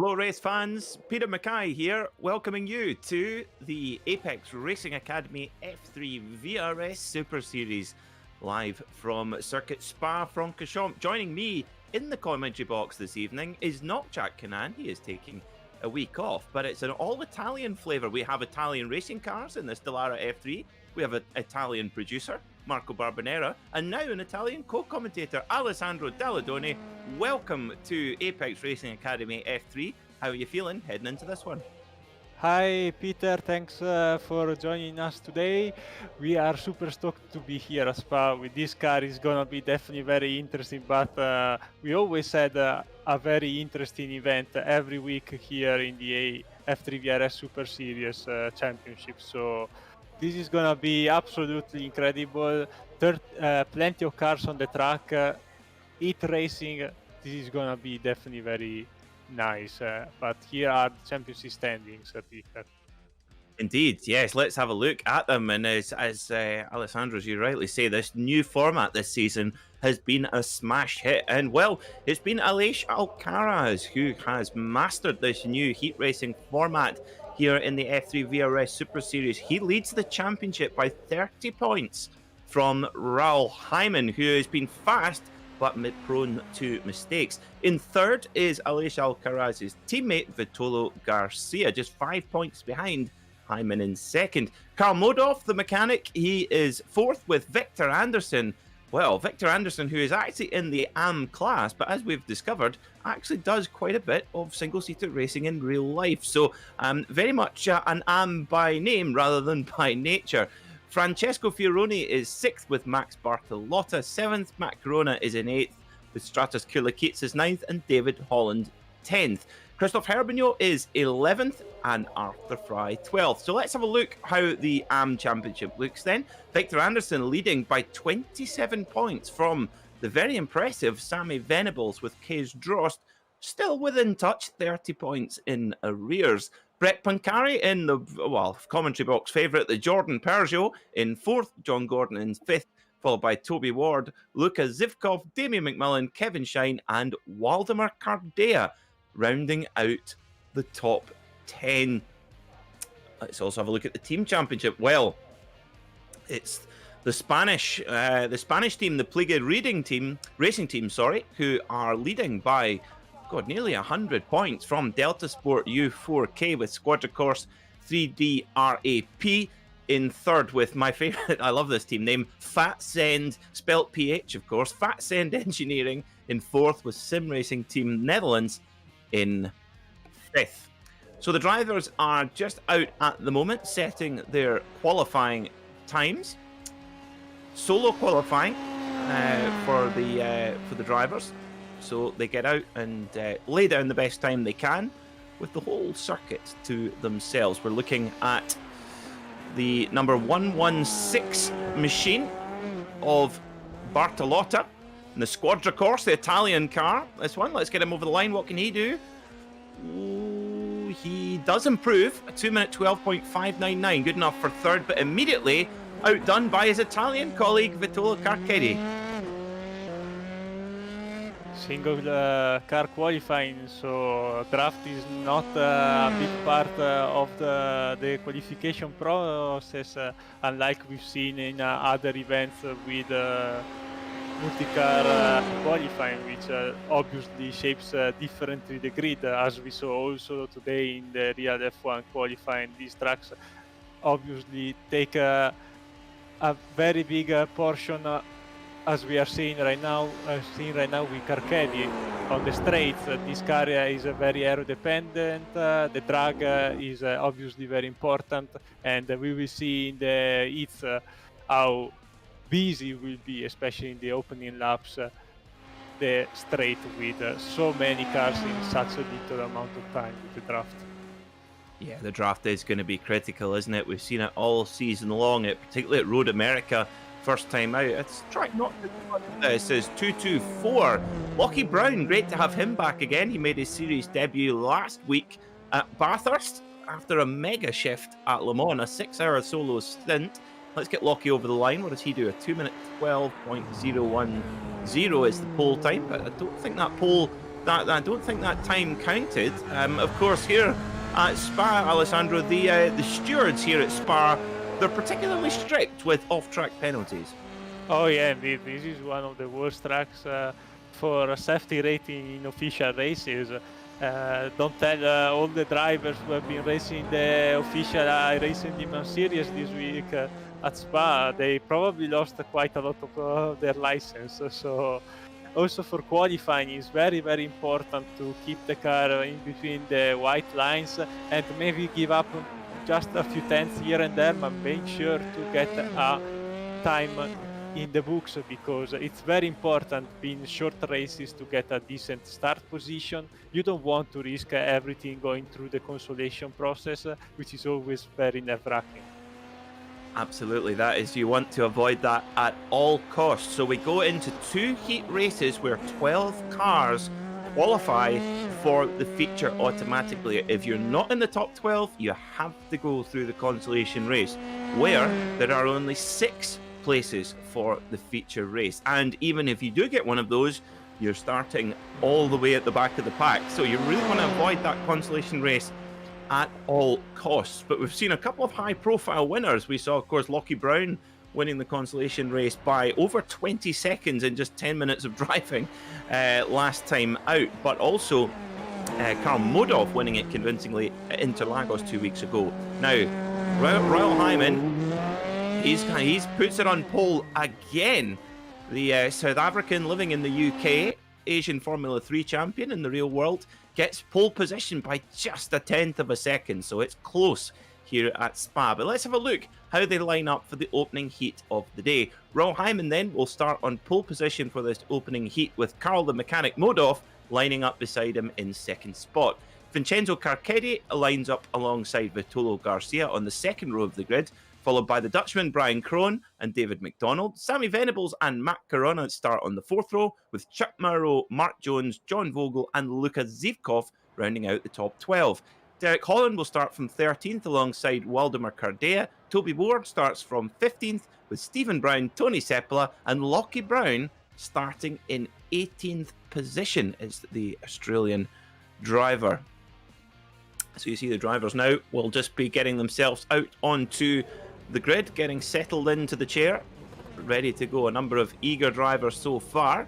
Hello race fans, Peter Mackay here, welcoming you to the Apex Racing Academy F3 VRS Super Series, live from Circuit Spa Francorchamps. Joining me in the commentary box this evening is not Jack Canan. He is taking a week off, but it's an all-Italian flavour. We have Italian racing cars in the Stellara F3, we have an Italian producer, Marco Barbanera, and now an Italian co-commentator, Alessandro Dalladone. Welcome to Apex Racing Academy F3. How are you feeling heading into this one? Hi Peter, thanks for joining us today. We are super stoked to be here at Spa. With this car is gonna be definitely very interesting, but we always had a very interesting event every week here in the F3 VRS Super Series Championship. So this is gonna be absolutely incredible. Plenty of cars on the track. Heat racing. This is gonna be definitely very nice. But here are the championship standings, Peter. Indeed, yes. Let's have a look at them. And as Alessandro, as you rightly say, this new format this season has been a smash hit. And well, it's been Aleix Alcaraz who has mastered this new heat racing format here in the F3 VRS Super Series. He leads the championship by 30 points from Raul Hyman, who has been fast but prone to mistakes. In third is Aleix Alcaraz's teammate Vitolo Garcia, just 5 points behind Hyman in second. Karl Modov, the mechanic, he is fourth with Victor Anderson. Well, Victor Anderson, who is actually in the AM class, but as we've discovered, actually does quite a bit of single-seater racing in real life. So very much an AM by name rather than by nature. Francesco Fioroni is sixth with Max Bartolotta. Seventh, Matt Corona is in eighth with Stratos Kulakits is ninth and David Holland 10th. Christoph Herbigno is 11th and Arthur Fry 12th. So let's have a look how the AM Championship looks then. Victor Anderson leading by 27 points from the very impressive Sammy Venables with Kees Drost, still within touch, 30 points in arrears. Brett Pancari in the, commentary box favourite, the Jordan Peugeot in fourth, John Gordon in fifth, followed by Toby Ward, Luka Zivkov, Damien McMillan, Kevin Shine, and Waldemar Cardea, rounding out the top 10. Let's also have a look at the team championship. Well, it's the Spanish team, the Pliga racing team, who are leading by nearly 100 points from Delta Sport U4K with Squadra Course 3D RAP in third with my favourite, I love this team name, Fat Send, spelt PH of course, Fat Send Engineering in fourth with Sim Racing Team Netherlands in fifth. So the drivers are just out at the moment setting their qualifying times. Solo qualifying for the drivers. So they get out and lay down the best time they can with the whole circuit to themselves. We're looking at the number 116 machine of Bartolotta and the Squadra Course, the Italian car. This one, let's get him over the line. What can he do? Ooh, he does improve. A 2 minute 12.599. Good enough for third, but immediately outdone by his Italian colleague Vitolo Carchedi. Single car qualifying, so draft is not a big part of the qualification process, unlike we've seen in other events with multi-car qualifying, which obviously shapes differently the grid, as we saw also today in the real F1 qualifying. These tracks obviously take a very big portion as we are seeing right now with Carchedi on the straights. This car is very aero dependent, the drag is obviously very important, and we will see in the heats how busy it will be, especially in the opening laps, the straight with so many cars in such a little amount of time with the draft. Yeah, the draft is going to be critical, isn't it? We've seen it all season long, particularly at Road America. First time out. It's trying not to do much of this. Is 224. Lockie Brown, great to have him back again. He made his series debut last week at Bathurst after a mega shift at Le Mans, a 6-hour solo stint. Let's get Lockie over the line. What does he do? A 2 minute 12.010 is the pole time, but I don't think that pole that I don't think that time counted. Of course, here at Spa, Alessandro, the stewards here at Spa, they're particularly strict with off-track penalties. Oh yeah, indeed. This is one of the worst tracks for a safety rating in official races. Don't tell all the drivers who have been racing the official iRacing Demand Series this week at Spa. They probably lost quite a lot of their license. So also for qualifying, it's very, very important to keep the car in between the white lines and maybe give up just a few tenths here and there, but make sure to get a time in the books, because it's very important in short races to get a decent start position. You don't want to risk everything going through the consolation process, which is always very nerve-wracking. Absolutely, that is, you want to avoid that at all costs. So we go into 2 heat races where 12 cars qualify for the feature automatically. If you're not in the top 12, you have to go through the consolation race, where there are only 6 places for the feature race. And even if you do get one of those, you're starting all the way at the back of the pack. So you really want to avoid that consolation race at all costs. But we've seen a couple of high-profile winners. We saw, of course, Lockie Brown winning the consolation race by over 20 seconds in just 10 minutes of driving last time out. But also Karl Modov winning it convincingly at Interlagos 2 weeks ago. Now, Royal Hyman, he's puts it on pole again. The South African living in the UK, Asian Formula 3 champion in the real world, gets pole position by just a tenth of a second, so it's close here at Spa. But let's have a look how they line up for the opening heat of the day. Royal Hyman then will start on pole position for this opening heat, with Karl the Mechanic Modov lining up beside him in second spot. Vincenzo Carcetti lines up alongside Vitolo Garcia on the second row of the grid, followed by the Dutchman Brian Krohn and David McDonald. Sammy Venables and Matt Corona start on the fourth row, with Chuck Murrow, Mark Jones, John Vogel and Luka Zivkov rounding out the top 12. Derek Holland will start from 13th alongside Waldemar Cardea. Toby Ward starts from 15th, with Stephen Brown, Tony Seppola and Lockie Brown starting in 18th position as the Australian driver. So you see the drivers now will just be getting themselves out onto the grid, getting settled into the chair, ready to go. A number of eager drivers so far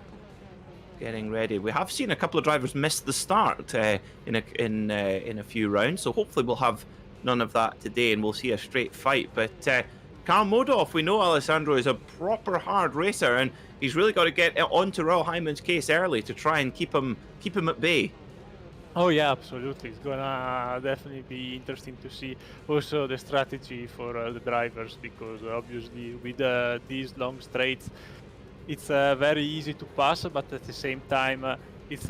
getting ready. We have seen a couple of drivers miss the start in a few rounds, so hopefully we'll have none of that today and we'll see a straight fight. But Karl Modov, we know Alessandro is a proper hard racer, and he's really got to get onto Royal Hyman's case early to try and keep him at bay. Oh yeah, absolutely. It's gonna definitely be interesting to see also the strategy for the drivers, because obviously with these long straights, it's very easy to pass, but at the same time, it's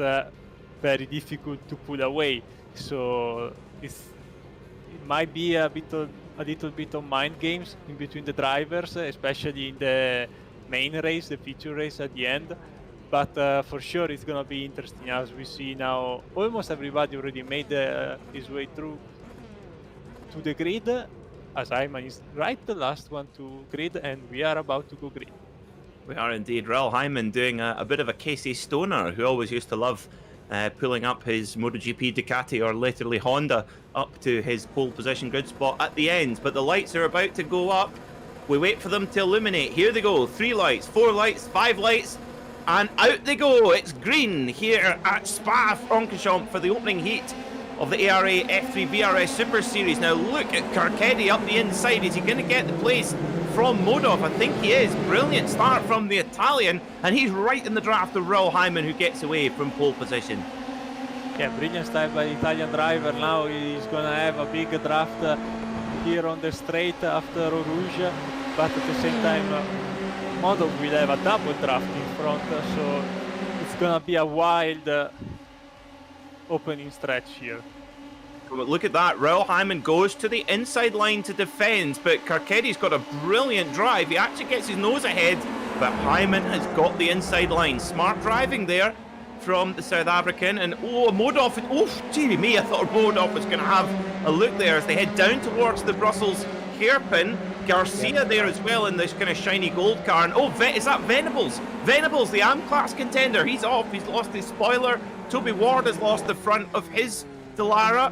very difficult to pull away. So it might be a little bit of mind games in between the drivers, especially in the main race, the feature race at the end. But for sure, it's going to be interesting, as we see now almost everybody already made his way through to the grid, as Hyman is right the last one to grid, and we are about to go grid. We are indeed. Royal Hyman doing a bit of a Casey Stoner, who always used to love pulling up his MotoGP Ducati or laterally Honda up to his pole position grid spot at the end. But the lights are about to go up. We wait for them to illuminate. Here they go. 3 lights, 4 lights, 5 lights. And out they go. It's green here at Spa Francorchamps for the opening heat of the ARA F3 VRS Super Series. Now look at Carcetti up the inside. Is he going to get the place from Modov? I think he is. Brilliant start from the Italian, and he's right in the draft of Royal Hyman, who gets away from pole position. Yeah, brilliant start by the Italian driver. Now he's going to have a big draft here on the straight after Eau Rouge, but at the same time Modov will have a double draft in front, so it's gonna be a wild opening stretch here. Look at that. Royal Hyman goes to the inside line to defend, but Carcetti's got a brilliant drive. He actually gets his nose ahead, but Hyman has got the inside line. Smart driving there from the South African, and Modov, gee me, I thought Modov was going to have a look there as they head down towards the Brussels hairpin. Garcia there as well in this kind of shiny gold car. And oh, is that Venables? Venables, the AM class contender. He's off. He's lost his spoiler. Toby Ward has lost the front of his Dallara.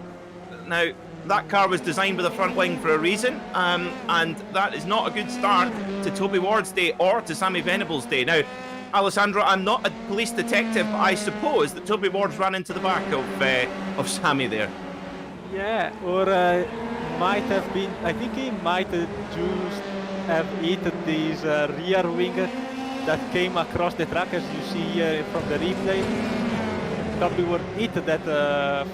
Now, that car was designed with a front wing for a reason, and that is not a good start to Toby Ward's day or to Sammy Venables' day. Now, Alessandro, I'm not a police detective, but I suppose that Toby Ward's ran into the back of Sammy there. Yeah, or might have been, I think he might just have hit this rear wing that came across the track, as you see here from the replay. Toby Ward hit that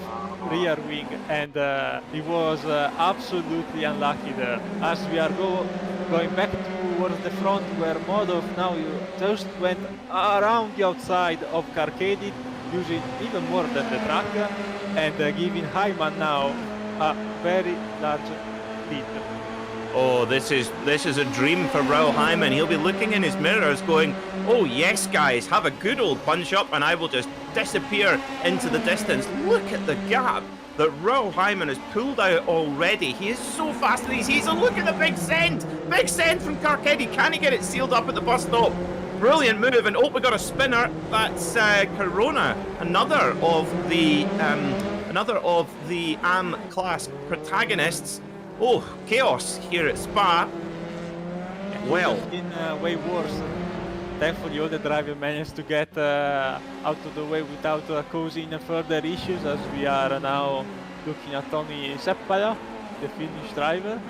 rear wing, and he was absolutely unlucky there. As we are going back towards the front, where Modov now just went around the outside of Carcadi, using even more than the track, and giving Hyman now a very large lead. Oh, this is a dream for Raul Hyman. He'll be looking in his mirrors going, oh yes guys, have a good old punch up and I will just disappear into the distance. Look at the gap that Raul Hyman has pulled out already. He is so fast in these heats. And look at the big send from Carcetti. Can he get it sealed up at the bus stop? Brilliant move, and oh, we got a spinner. That's Corona, another of the AM class protagonists. Oh, chaos here at Spa. Well, it's been way worse. Thankfully, all the drivers managed to get out of the way without causing further issues, as we are now looking at Tony Seppala, the Finnish driver,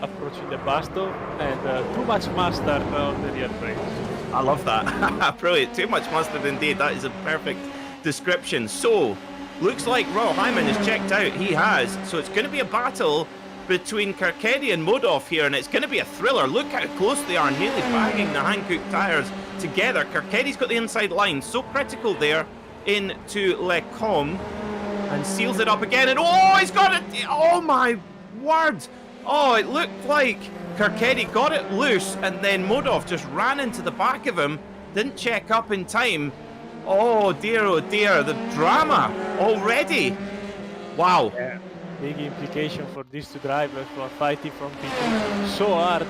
approaching the bus stop, and too much mustard on the rear brakes. I love that. Brilliant. Too much mustard indeed. That is a perfect description. So, looks like Raul Hyman is checked out. He has. So it's going to be a battle between Carcetti and Modov here, and it's going to be a thriller. Look how close they are, nearly bagging the Hankook tyres together. Carcetti's got the inside line, so critical there into Le Com, and seals it up again, and oh, he's got it! Oh my word! Oh, it looked like Carcetti got it loose, and then Modov just ran into the back of him, didn't check up in time. Oh dear, the drama already. Wow. Yeah. Big implication for these two drivers who are fighting from P2 so hard.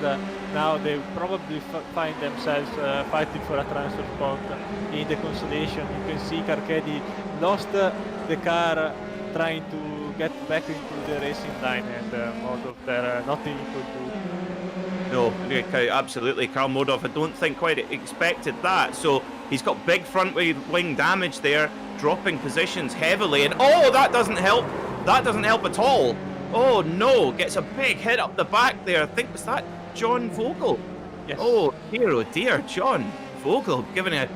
Now they probably find themselves fighting for a transfer spot in the Consolation. You can see Carcetti lost the car trying to get back into the racing line, and Modov there, nothing he could do. No, absolutely. Karl Modov, I don't think quite expected that. So he's got big front wing damage there, dropping positions heavily, and oh, that doesn't help. That doesn't help at all. Oh no, gets a big hit up the back there. I think, was that John Vogel? Yes. Oh dear, John Vogel giving it.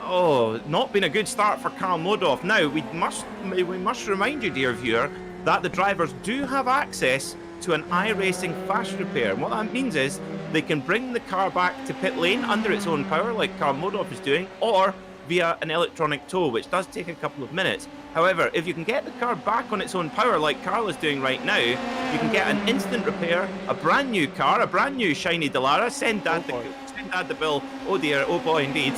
Oh, not been a good start for Karl Modov. Now, we must remind you, dear viewer, that the drivers do have access to an iRacing fast repair. And what that means is they can bring the car back to pit lane under its own power, like Karl Modov is doing, or via an electronic tow, which does take a couple of minutes. However, if you can get the car back on its own power, like Karl is doing right now, you can get an instant repair, a brand new car, a brand new shiny Dallara. Send Dad the bill. Oh dear, oh boy, indeed.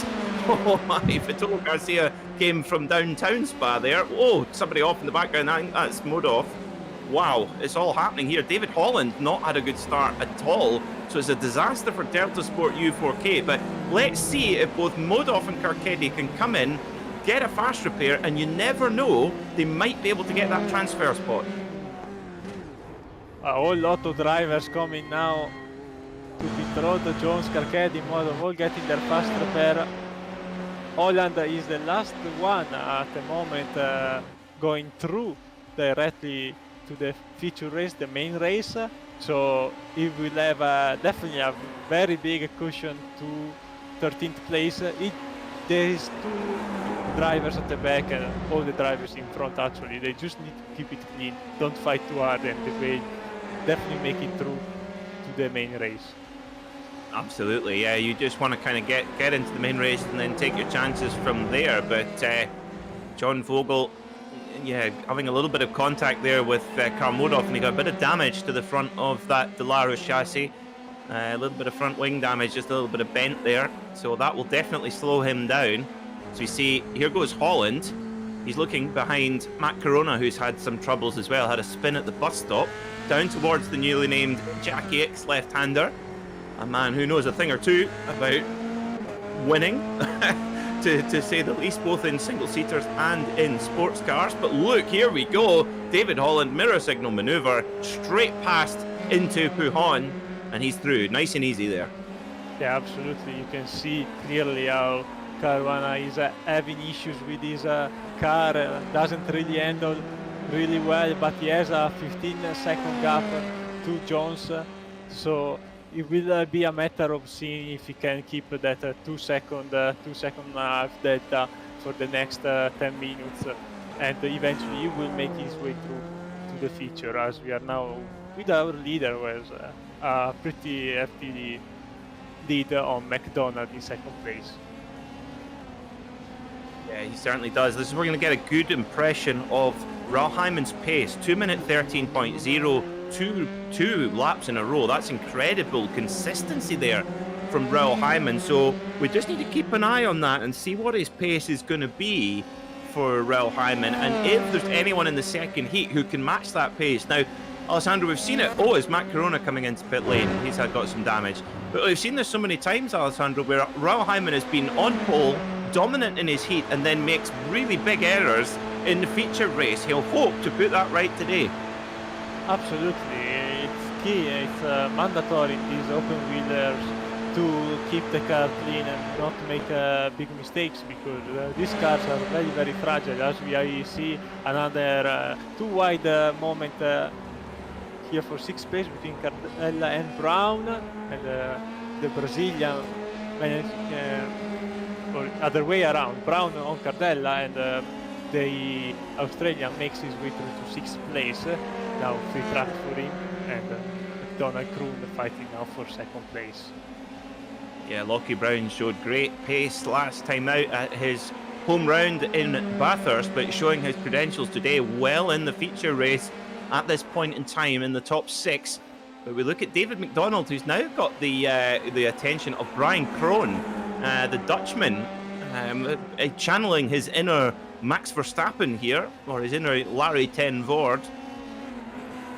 Oh my, Vitolo Garcia came from downtown Spa there. Oh, somebody off in the background. I think that's Modov. Wow, it's all happening here. David Holland not had a good start at all, so it's a disaster for Delta Sport U4K. But let's see if both Modov and Carcetti can come in, get a fast repair, and you never know, they might be able to get that transfer spot. A whole lot of drivers coming now to pit road. Jones, Carcetti, Modov all getting their fast repair. Holland is the last one at the moment going through directly to the feature race, the main race. So it will have definitely a very big cushion to 13th place. There is two drivers at the back and all the drivers in front. Actually, they just need to keep it clean, don't fight too hard, and they will definitely make it through to the main race. Absolutely, yeah. You just want to kind of get into the main race and then take your chances from there. But John Vogel, yeah, having a little bit of contact there with Karl Modov, and he got a bit of damage to the front of that Dallara chassis. A little bit of front wing damage, just a little bit of bent there. So that will definitely slow him down. So you see, here goes Holland. He's looking behind Matt Corona, who's had some troubles as well, had a spin at the bus stop, down towards the newly named Jackie X left-hander, a man who knows a thing or two about winning, to say the least, both in single-seaters and in sports cars. But look, here we go. David Holland, mirror signal manoeuvre, straight past into Pujon, and he's through. Nice and easy there. Yeah, absolutely. You can see clearly how Caruana is having issues with his car, doesn't really handle really well, but he has a 15-second gap to Jones, so it will be a matter of seeing if he can keep that 2 second half delta for the next 10 minutes, and eventually he will make his way through to the feature, as we are now with our leader, who has a pretty hefty lead on McDonald in second place. Yeah, he certainly does. This is where we're going to get a good impression of Raul Hyman's pace. 2 minute 13.0, two laps in a row. That's incredible consistency there from Raul Hyman. So we just need to keep an eye on that and see what his pace is going to be for Raul Hyman, and if there's anyone in the second heat who can match that pace. Now, Alessandro, we've seen it. Oh, is Matt Corona coming into pit lane? He's got some damage. But we've seen this so many times, Alessandro, where Raul Hyman has been on pole, dominant in his heat, and then makes really big errors in the feature race. He'll hope to put that right today. Absolutely. It's key. It's mandatory in these open wheelers to keep the car clean and not make big mistakes, because these cars are very, very fragile. As we see another too wide moment here for 6th place between Cardella and Brown, and the Brazilian managed, or other way around, Brown on Cardella, and the Australian makes his way through to 6th place. Now free track for him, and McDonald Kroon fighting now for 2nd place. Yeah, Lockie Brown showed great pace last time out at his home round in Bathurst, but showing his credentials today well in the feature race at this point in time in the top 6. But we look at David McDonald, who's now got the attention of Brian Kroon, the Dutchman, channeling his inner Max Verstappen here, or his inner Larry Ten Voord,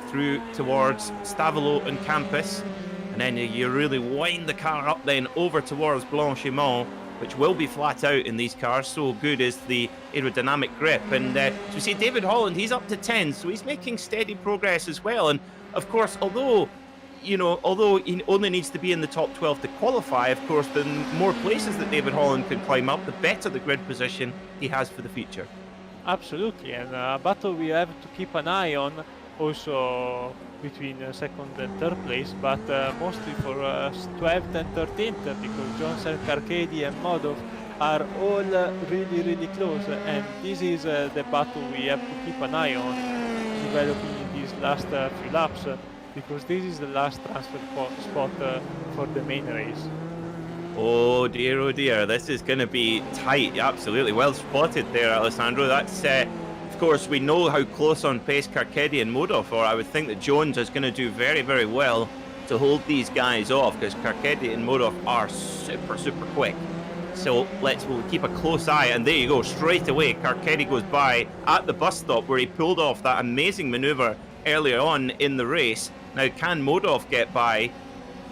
through towards Stavelot and Campus. And then you really wind the car up then over towards Blanchimont, which will be flat out in these cars. So good is the aerodynamic grip. And so we see David Holland, he's up to 10, so he's making steady progress as well. And of course, although he only needs to be in the top 12 to qualify, of course, the more places that David Holland can climb up, the better the grid position he has for the future. Absolutely, and a battle we have to keep an eye on also between 2nd and 3rd place, but mostly for 12th and 13th, because Johnson, Carcadi and Modov are all really, really close, and this is the battle we have to keep an eye on developing in these last few laps, because this is the last transfer spot for the main race. Oh dear, this is going to be tight. Absolutely, well spotted there, Alessandro. That's of course, we know how close on pace Carcedi and Modov are. I would think that Jones is going to do very, very well to hold these guys off, because Carcedi and Modov are super, super quick. So we'll keep a close eye, and there you go, straight away Carcedi goes by at the bus stop where he pulled off that amazing manoeuvre earlier on in the race. Now, can Modov get by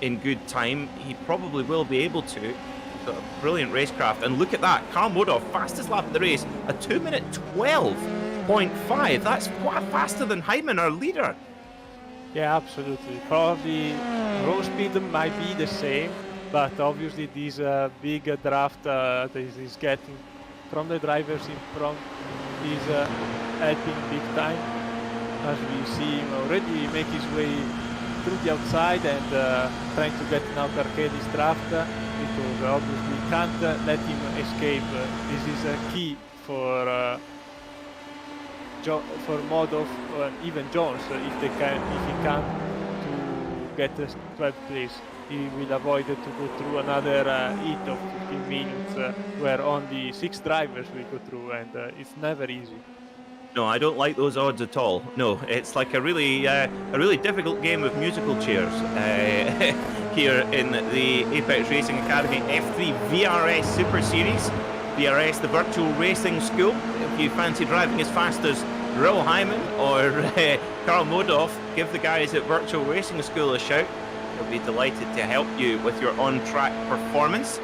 in good time? He probably will be able to. He's got a brilliant racecraft, and look at that, Karl Modov, fastest lap of the race, a 2 minute 12.5. That's quite faster than Hyman, our leader. Yeah, absolutely. Probably road speed might be the same, but obviously this big draft that is getting from the drivers in front is helping big time. As we see him already make his way through the outside and trying to get now Carcedi's draft, because obviously can't let him escape. This is key for Modov and even Jones. If he can to get the 12th place, he will avoid to go through another heat of 15 minutes where only 6 drivers will go through, and it's never easy. No, I don't like those odds at all. No, it's like a really difficult game of musical chairs here in the Apex Racing Academy F3 VRS Super Series. VRS, the virtual racing school. If you fancy driving as fast as Raoul Hyman or Karl Modov, give the guys at Virtual Racing School a shout. They'll be delighted to help you with your on-track performance.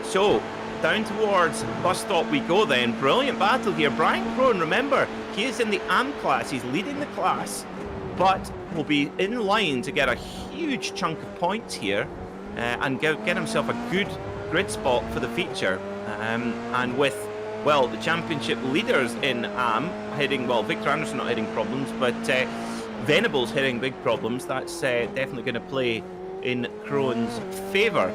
So, down towards bus stop we go then. Brilliant battle here. Brian Crone, remember, he is in the AM class. He's leading the class, but will be in line to get a huge chunk of points here and get himself a good grid spot for the feature. And with, well, the championship leaders in AM hitting, well, Victor Anderson not hitting problems, but Venable's hitting big problems. That's definitely going to play in Crone's favour.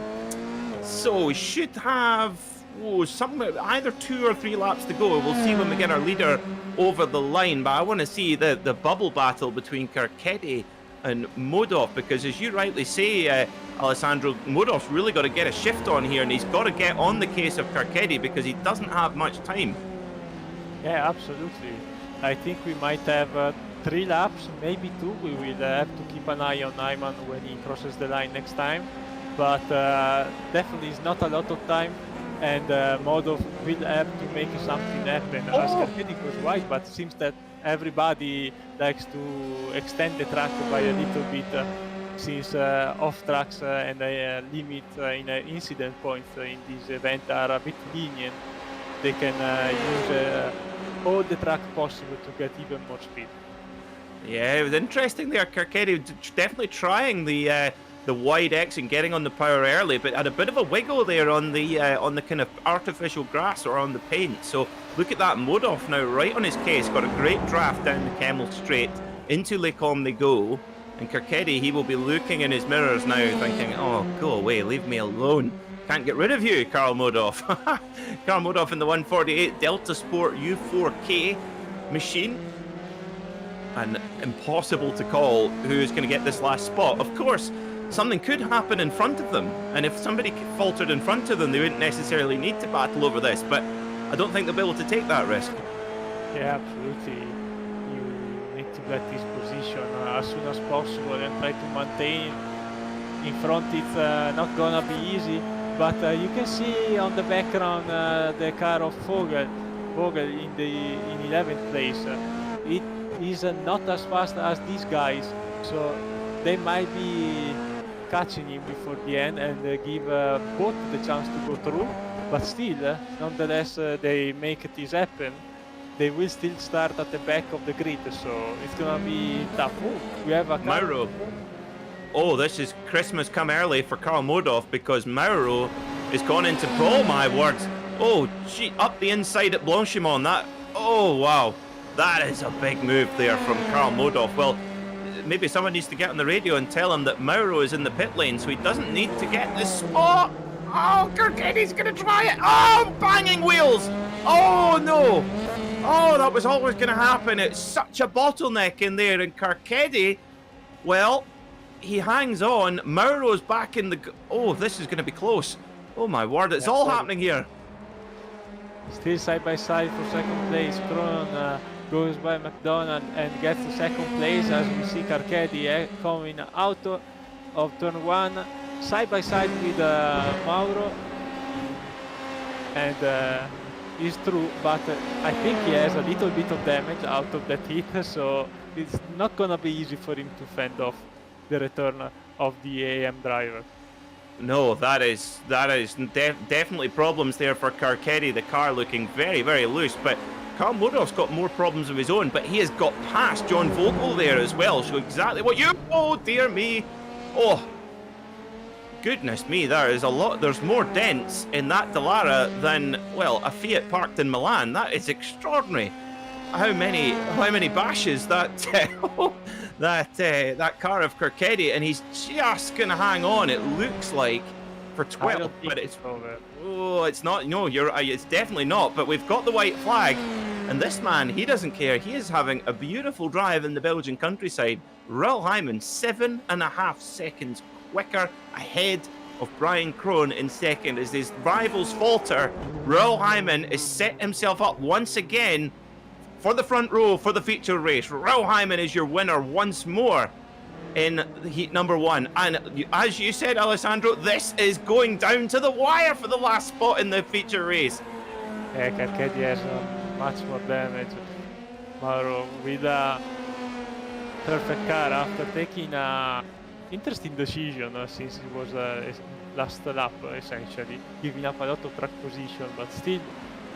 So we should have either 2 or 3 laps to go. We'll see when we get our leader over the line, but I want to see the bubble battle between Carcetti and Modov, because as you rightly say, Alessandro, Modov's really got to get a shift on here, and he's got to get on the case of Carcetti because he doesn't have much time. Yeah, absolutely. I think we might have 3 laps, maybe 2. We will have to keep an eye on Ayman when he crosses the line next time, but definitely it's not a lot of time, and Modov will have to make something happen. As Carcetti goes wide, but it seems that everybody likes to extend the track by a little bit, since off tracks and a limit in incident points in this event are a bit lenient. They can use all the track possible to get even more speed. Yeah, it was interesting there. Carcetti definitely trying the wide X and getting on the power early, but had a bit of a wiggle there on the kind of artificial grass or on the paint. So look at that, Modov now right on his case, got a great draft down the Kemmel Straight. Into Les Combes they go, and Carcetti, he will be looking in his mirrors now thinking, oh, go away, leave me alone. Can't get rid of you, Karl Modov. Karl Modov in the 148 Delta Sport U4K machine. And impossible to call who is going to get this last spot. Of course, something could happen in front of them, and if somebody faltered in front of them, they wouldn't necessarily need to battle over this, but I don't think they'll be able to take that risk. Yeah, absolutely. You need to get this position as soon as possible and try to maintain in front. It's not gonna be easy, but you can see on the background the car of Vogel in 11th place. It is not as fast as these guys, so they might be catching him before the end and give both the chance to go through, but still, nonetheless, they make this happen. They will still start at the back of the grid, so it's gonna be tough. Oh, we have a Mauro. Oh, this is Christmas come early for Karl Modov, because Mauro is gone into, oh my word. Oh, gee, up the inside at Blanchimont. That, oh wow, that is a big move there from Karl Modov. Well, maybe someone needs to get on the radio and tell him that Mauro is in the pit lane, so he doesn't need to get this spot. Oh, Carcetti's going to try it. Oh, banging wheels. Oh, no. Oh, that was always going to happen. It's such a bottleneck in there. And Carcetti, well, he hangs on. Mauro's back in the... Oh, this is going to be close. Oh, my word. It's all happening here. Still side by side for second place. Cronin goes by McDonald and gets the second place, as we see Carcetti coming out of turn 1 side by side with Mauro, and it's true, but I think he has a little bit of damage out of that hit, so it's not gonna be easy for him to fend off the return of the AM driver. No, that is definitely problems there for Carcetti. The car looking very, very loose, but Karl Modov's got more problems of his own, but he has got past John Vogel there as well. So exactly what you... Oh, dear me. Oh, goodness me, there's more dents in that Dallara than, well, a Fiat parked in Milan. That is extraordinary. How many bashes that that car of Carcetti, and he's just gonna hang on, it looks like, for 12, but it's it's not. No, you're right, it's definitely not. But we've got the white flag, and this man, he doesn't care. He is having a beautiful drive in the Belgian countryside. Raoul Hyman 7.5 seconds quicker ahead of Brian Crone in second. As his rivals falter, Raoul Hyman has set himself up once again for the front row for the feature race. Raoul Hyman is your winner once more in heat number 1. And as you said, Alessandro, this is going down to the wire for the last spot in the feature race. Carcadi has much more damage. Mauro with a perfect car after taking a interesting decision since it was last lap essentially, giving up a lot of track position, but still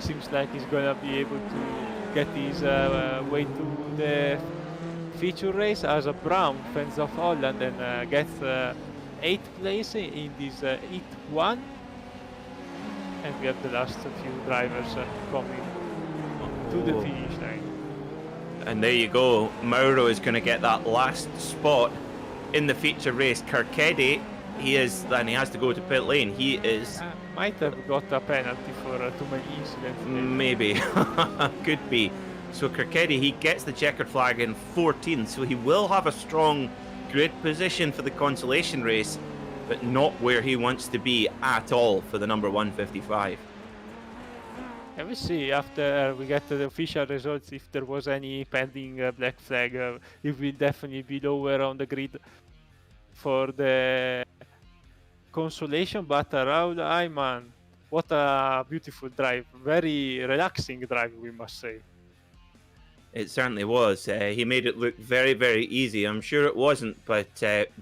seems like he's gonna be able to get his way to the feature race as a Brown fends off Holland and gets 8th place in this Heat 1. And we have the last few drivers coming to the finish line. And there you go. Mauro is going to get that last spot in the feature race. Carcedi, he has to go to pit lane. He is... might have got a penalty for too many incidents. Maybe. Could be. So Carcedi, he gets the checkered flag in 14th, so he will have a strong grid position for the consolation race, but not where he wants to be at all for the number 155. And we see after we get the official results if there was any pending black flag. It will definitely be lower on the grid for the consolation. But Raul Ayman, what a beautiful drive! Very relaxing drive, we must say. It certainly was. He made it look very, very easy. I'm sure it wasn't, but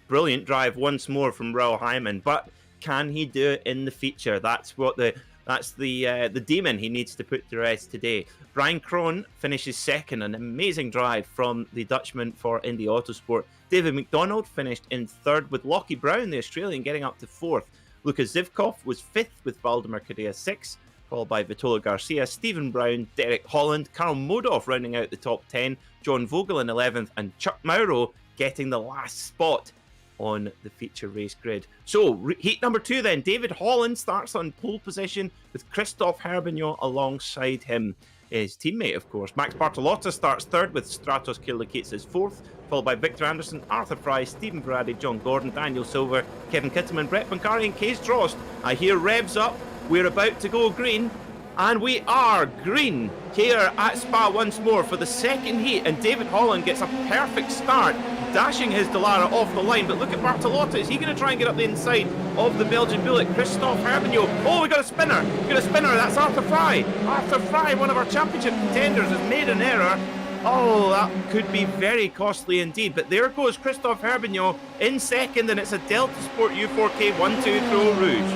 brilliant drive once more from Raul Hyman. But can he do it in the feature? That's the demon he needs to put to rest today. Brian Krohn finishes second, an amazing drive from the Dutchman for Indy Autosport. David McDonald finished in third with Lockie Brown, the Australian, getting up to fourth. Lukas Zivkov was fifth with Valdemar Cadea sixth, followed by Vitolo Garcia, Stephen Brown, Derek Holland, Karl Modov rounding out the top 10, John Vogel in 11th, and Chuck Mauro getting the last spot on the feature race grid. So, heat number 2 then. David Holland starts on pole position with Christophe Herbignon alongside him. His teammate, of course. Max Bartolotta starts third with Stratos Kyriakidis fourth, followed by Victor Anderson, Arthur Fry, Stephen Brady, John Gordon, Daniel Silver, Kevin Kittelman, Brett Pancari and Case Drost. I hear revs up. We're about to go green. And we are green here at Spa once more for the second heat, and David Holland gets a perfect start, dashing his Dallara off the line. But look at Bartolotta. Is he going to try and get up the inside of the Belgian bullet? Christophe Herbignon. Oh, we got a spinner. That's Arthur Fry. Arthur Fry, one of our championship contenders, has made an error. Oh, that could be very costly indeed. But there goes Christophe Herbignon in second, and it's a Delta Sport U4K 1-2 throw rouge.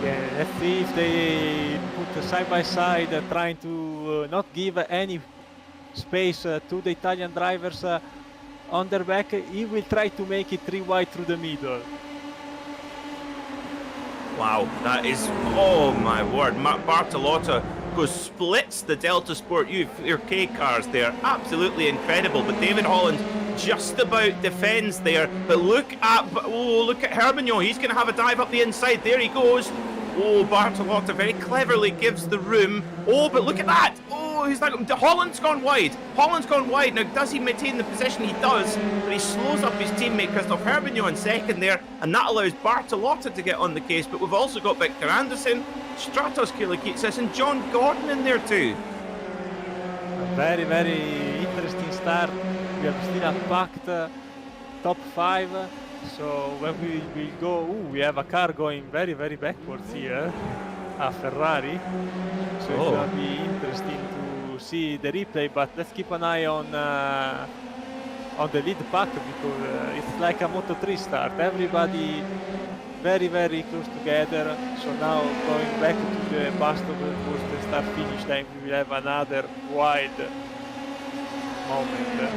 Yeah, let's see if they put side by side, trying to not give any space to the Italian drivers on their back. He will try to make it 3 wide through the middle. Wow, that is, oh my word, Bartolotta splits the Delta Sport UK cars there. Absolutely incredible. But David Holland just about defends there. But look at Herbignon. He's going to have a dive up the inside. There he goes. Oh, Bartolotta very cleverly gives the room. Oh, but look at that. Oh, he's like, Holland's gone wide. Now, does he maintain the position? He does, but he slows up his teammate Christophe Herbignon in second there, and that allows Bartolotta to get on the case. But we've also got Victor Anderson, Stratos Kyriakidis, and John Gordon in there too. A very, very interesting start. We have still a packed top 5. So when we will go, we have a car going very, very backwards here, a Ferrari. So it's going to be interesting to see the replay. But let's keep an eye on the lead pack, because it's like a Moto3 start. Everybody very, very close together. So now going back to the bust of the start-finish line, we will have another wide moment.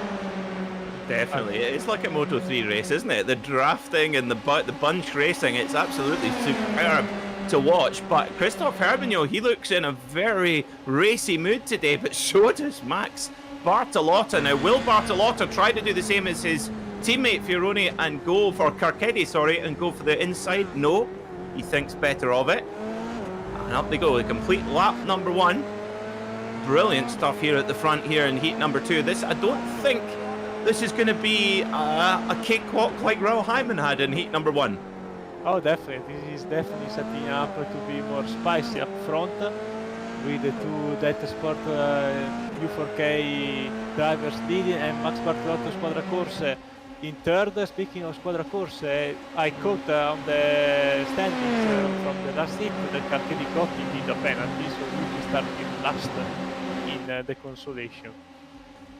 Definitely. It's like a Moto3 race, isn't it? The drafting and the bunch racing, it's absolutely superb to watch. But Christophe Herbignon, he looks in a very racy mood today, but so does Max Bartolotta. Now, will Bartolotta try to do the same as his teammate Fioroni and go for Carcedi, and go for the inside? No, he thinks better of it. And up they go, the complete lap number 1. Brilliant stuff here at the front here in heat number 2. I don't think this is going to be a cakewalk like Raul Hyman had in heat number 1. Oh, definitely. This is definitely setting up to be more spicy up front, with the 2 Delta Sport U4K drivers leading, and Max Bartolotto Squadra Corse In third, speaking of Squadra Corse, I caught on the standings from the last hit that Carchedi got indeed a penalty, so we will start in last in the Consolation.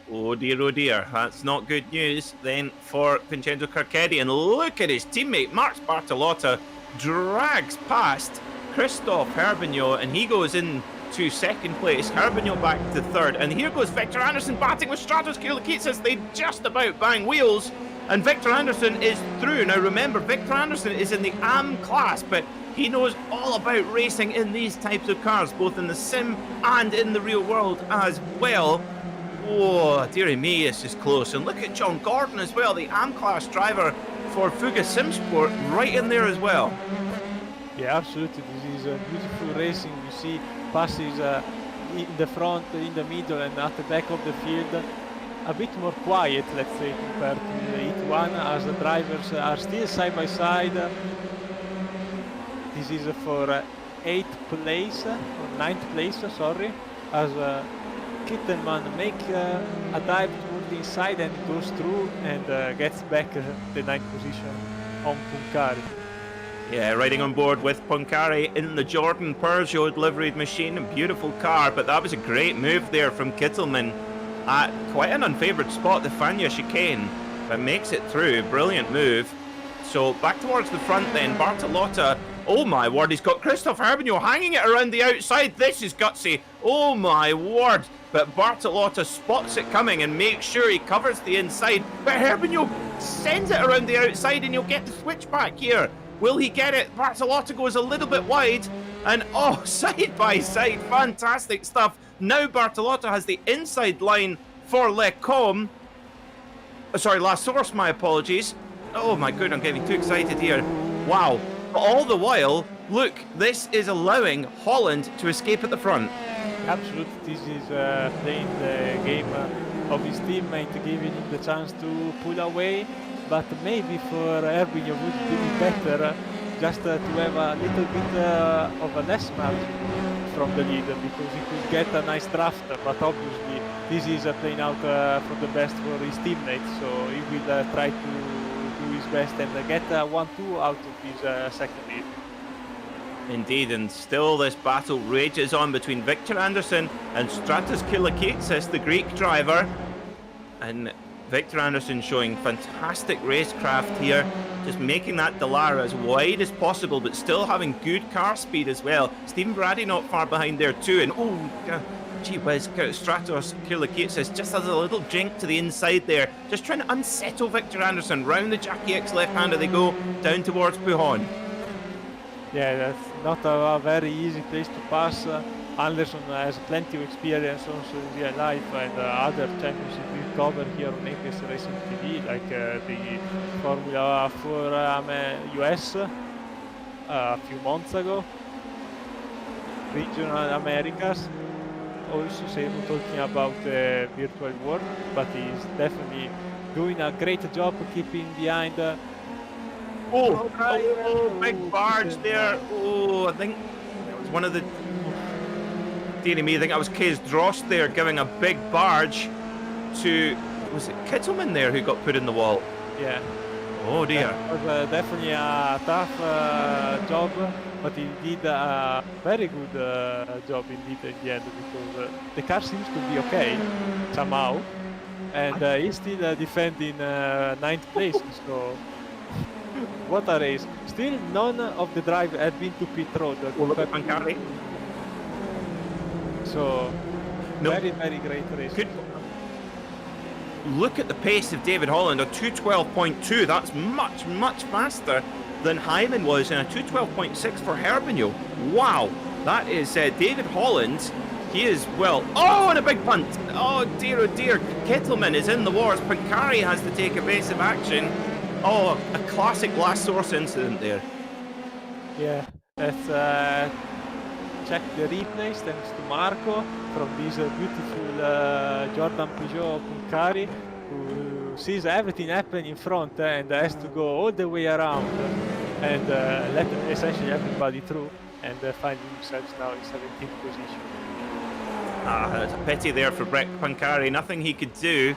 Oh dear, that's not good news then for Vincenzo Carchedi. And look at his teammate, Marx Bartolotta, drags past Christophe Herbigno, and he goes into second place. Herbigno back to third, and here goes Victor Anderson batting with Stratos Kyriakidis. They just about bang wheels, and Victor Anderson is through. Now remember, Victor Anderson is in the AM class, but he knows all about racing in these types of cars, both in the sim and in the real world as well. Oh, dearie me, this is close. And look at John Gordon as well, the AM class driver for Fuga Simsport, right in there as well. Yeah, absolutely. This is a beautiful racing. You see passes in the front, in the middle, and at the back of the field. A bit more quiet, let's say, compared to the Heat 1, as the drivers are still side by side. This is for 8th place, or 9th place, sorry, as Kittelman make a dive toward the inside and goes through and gets back the 9th position on Punkari. Yeah, riding on board with Poncari in the Jordan Peugeot liveried machine. A beautiful car, but that was a great move there from Kittelman at quite an unfavoured spot, the Fania chicane, but makes it through. Brilliant move. So back towards the front then, Bartolotta. Oh my word, he's got Christophe Herbigno hanging it around the outside. This is gutsy. Oh my word. But Bartolotta spots it coming and makes sure he covers the inside. But Herbigno sends it around the outside, and you'll get the switchback here. Will he get it? Bartolotta goes a little bit wide. And oh, side by side, fantastic stuff. Now Bartolotta has the inside line for Lecom. Sorry, La Source, my apologies. Oh my god, I'm getting too excited here. Wow. But all the while, look, this is allowing Holland to escape at the front. Absolutely, this is playing the game of his teammate, giving him the chance to pull away. But maybe for Herbigno would be better just to have a little bit of a less margin from the lead, because he could get a nice draft. But obviously, this is playing out for the best for his teammate, so he will try to do his best and get 1-2 out of his second lead. Indeed, and still this battle rages on between Victor Anderson and Stratos Kyriakidis, the Greek driver. And Victor Anderson showing fantastic racecraft here, just making that Dallara as wide as possible, but still having good car speed as well. Stephen Brady not far behind there too, and oh, gee whiz, Stratos Kyriakidis just has a little jink to the inside there, just trying to unsettle Victor Anderson. Round the Jackie X left-hander they go, down towards Pujon. Yeah, that's not a very easy place to pass. Anderson has plenty of experience also in real life, and other championships we cover here on Naked Racing TV, like the Formula 4 US a few months ago, Regional Americas. Also, Sebo talking about the virtual world, but he's definitely doing a great job keeping behind. Big barge there. Oh, I think it was one of the... Dearie me, I think that was Kees Drost there giving a big barge to... Was it Kittelman there who got put in the wall? Yeah. Oh dear. It was definitely a tough job, but he did a very good job indeed in the end, because the car seems to be okay somehow, and he's still defending 9th place, so what a race. Still none of the drive have been to pit road. So very great race. Look at the pace of David Holland, a 2:12.2. That's much faster than Hyman was, and a 2:12.6 for Herbigno. Wow, that is David Holland. He is, well, oh, and a big punt. Oh dear, Kittelman is in the wars. Pancari has to take evasive action. Oh, a classic last source incident there. Yeah, let's check the replays, thanks to Marco, from this beautiful Jordan Peugeot Pancari, who sees everything happen in front and has to go all the way around and let essentially everybody through, and find himself now in 17th position. It's a pity there for Brett Pancari. Nothing he could do.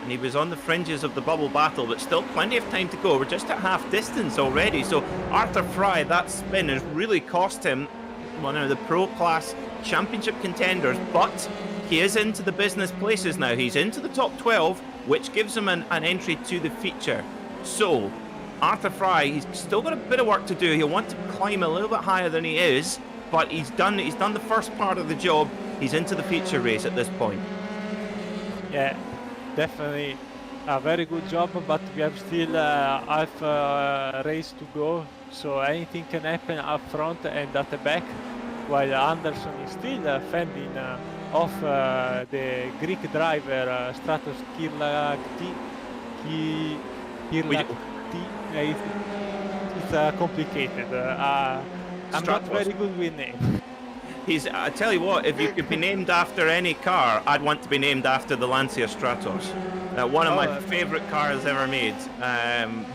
and he was on the fringes of the bubble battle, but still plenty of time to go. We're just at half distance already, so Arthur Fry, that spin has really cost him one of the pro class championship contenders, but he is into the business places now. He's into the top 12, which gives him an entry to the feature. So Arthur Fry, he's still got a bit of work to do. He'll want to climb a little bit higher than he is, but he's done the first part of the job. He's into the feature race at this point. Yeah, definitely a very good job, but we have still half race to go, so anything can happen up front and at the back, while Anderson is still fending off the Greek driver Stratos Kirlakti. It's complicated. I'm not very good with names. I tell you what, if you could be named after any car, I'd want to be named after the Lancia Stratos. One of my favourite cars ever made.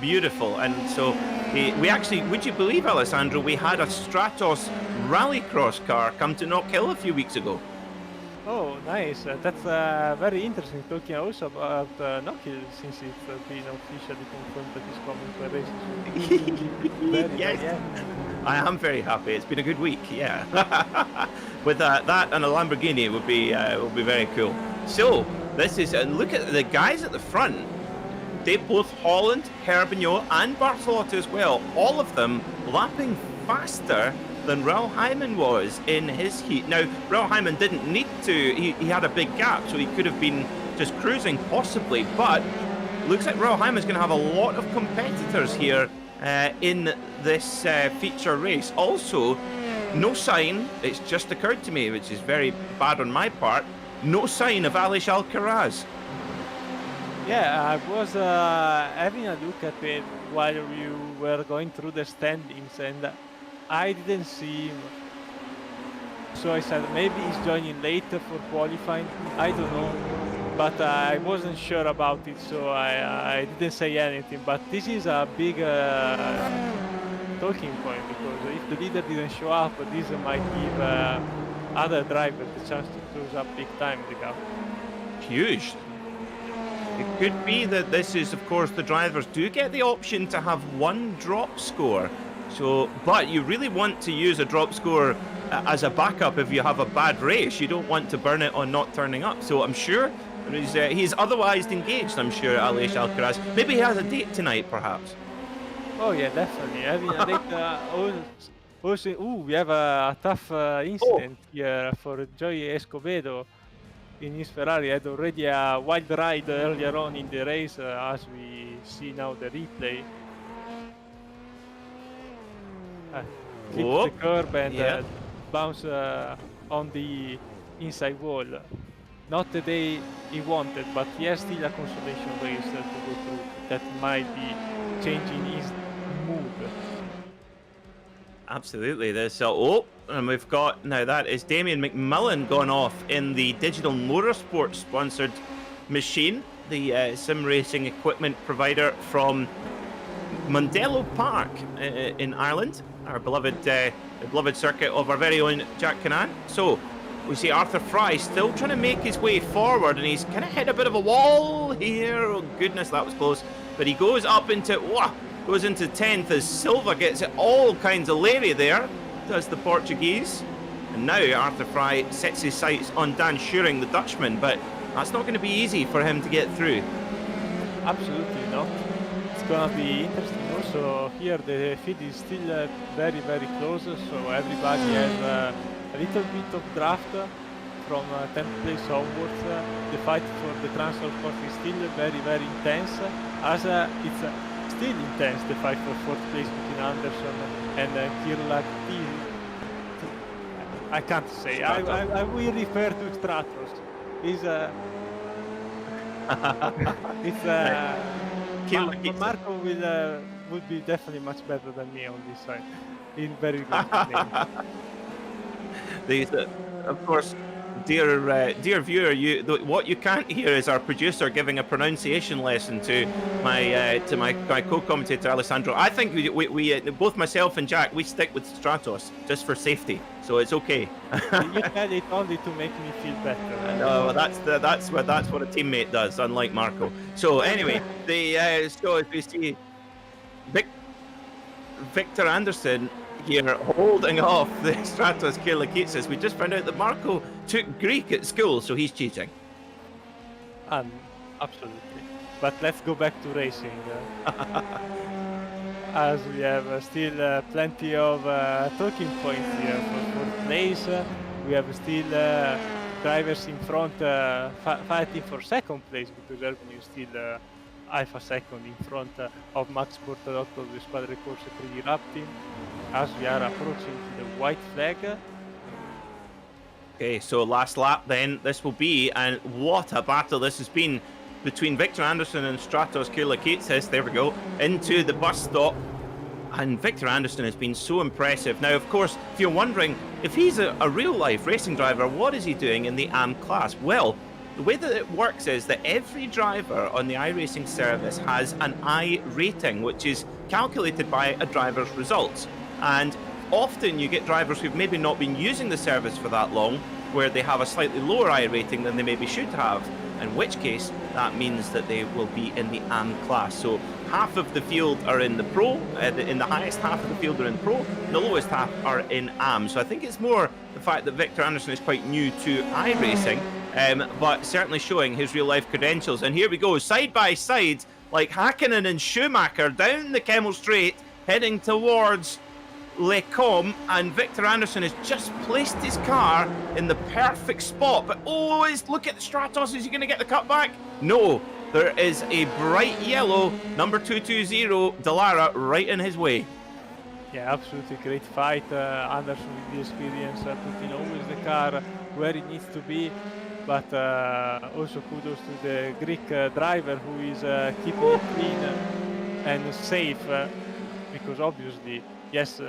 Beautiful. And so we actually, would you believe, Alessandro, we had a Stratos rallycross car come to Knock Hill a few weeks ago. Oh, nice. That's very interesting. Talking also about Knock Hill, since it's been officially confirmed that it's coming to a race. Yes. I am very happy. It's been a good week, yeah. With that and a Lamborghini would be very cool. So this is, and look at the guys at the front. They both Holland, Herbignot, and Bartolotti as well. All of them lapping faster than Raul Hyman was in his heat. Now, Raul Hyman didn't need to. He had a big gap, so he could have been just cruising possibly. But looks like Raul Hyman's going to have a lot of competitors here in this feature race. Also, no sign, it's just occurred to me, which is very bad on my part, no sign of Aleix Alcaraz. Yeah, I was having a look at it while you were going through the standings, and I didn't see him. So I said maybe he's joining later for qualifying, I don't know. But I wasn't sure about it, so I didn't say anything. But this is a big talking point, because if the leader didn't show up, this might give other drivers the chance to close up big time the gap. Huge. It could be that this is, of course, the drivers do get the option to have one drop score. So, but you really want to use a drop score as a backup if you have a bad race. You don't want to burn it on not turning up. So I'm sure he's otherwise engaged, I'm sure, Aleix Alcaraz. Maybe he has a date tonight, perhaps. Oh yeah, definitely. Having a date. Also, we have a tough incident here for Joey Escobedo in his Ferrari. Had already a wild ride earlier on in the race, as we see now the replay. Clipped the curb and bounce on the inside wall. Not the day he wanted, but he has still a consolation race to go through that might be changing his mood. Absolutely. And we've got, now that is Damien McMillan gone off in the Digital Motorsport sponsored machine, the sim racing equipment provider from Mondello Park in Ireland, our beloved circuit of our very own Jack Canan. So we see Arthur Fry still trying to make his way forward, and he's kind of hit a bit of a wall here. Oh goodness, that was close. But he goes up into 10th as Silva gets it all kinds of leery there, does the Portuguese. And now Arthur Fry sets his sights on Dan Schuring, the Dutchman, but that's not going to be easy for him to get through. Absolutely not. It's going to be interesting. Also here the field is still very, very close, so everybody has a little bit of draft from 10th place onwards. The fight for the transfer spot is still very, very intense, as it's still intense, the fight for 4th place between Anderson and Kirlakti. I can't say. I will refer to Stratos. Marco would be definitely much better than me on this side. In very good name. Of course, dear viewer, what you can't hear is our producer giving a pronunciation lesson to my co-commentator Alessandro. I think we both myself and Jack, we stick with Stratos just for safety, so it's okay. You tell it only to make me feel better. No, that's what a teammate does, unlike Marco. So anyway, so as we see, Victor Anderson here holding off the Stratos Kirlikitsis. We just found out that Marco took Greek at school, so he's cheating. Absolutely. But let's go back to racing. As we have still plenty of talking points here for fourth place. We have still drivers in front fighting for second place, because Erwin is still half a second in front of Max Bortolotto of the Squadre Corse 3D Rap team, as we are approaching the white flag. Okay, so last lap then this will be, and what a battle this has been between Victor Anderson and Stratos Kirlikitsis. There we go, into the bus stop. And Victor Anderson has been so impressive. Now, of course, if you're wondering, if he's a real-life racing driver, what is he doing in the AM class? Well, the way that it works is that every driver on the iRacing service has an I rating, which is calculated by a driver's results. And often you get drivers who've maybe not been using the service for that long, where they have a slightly lower I rating than they maybe should have, in which case that means that they will be in the AM class. So half of the field are in the Pro, in the highest half of the field are in Pro, and the lowest half are in AM. So I think it's more the fact that Victor Anderson is quite new to iRacing, but certainly showing his real life credentials. And here we go, side by side, like Hakkinen and Schumacher down the Kemmel Straight, heading towards Les Combes, and Victor Anderson has just placed his car in the perfect spot. But oh, look at the Stratos. Is he going to get the cut back? No, there is a bright yellow number 220 Dallara right in his way. Yeah, absolutely great fight. Anderson with the experience, putting always the car where it needs to be. But also kudos to the Greek driver, who is keeping it clean and safe, because obviously, yes,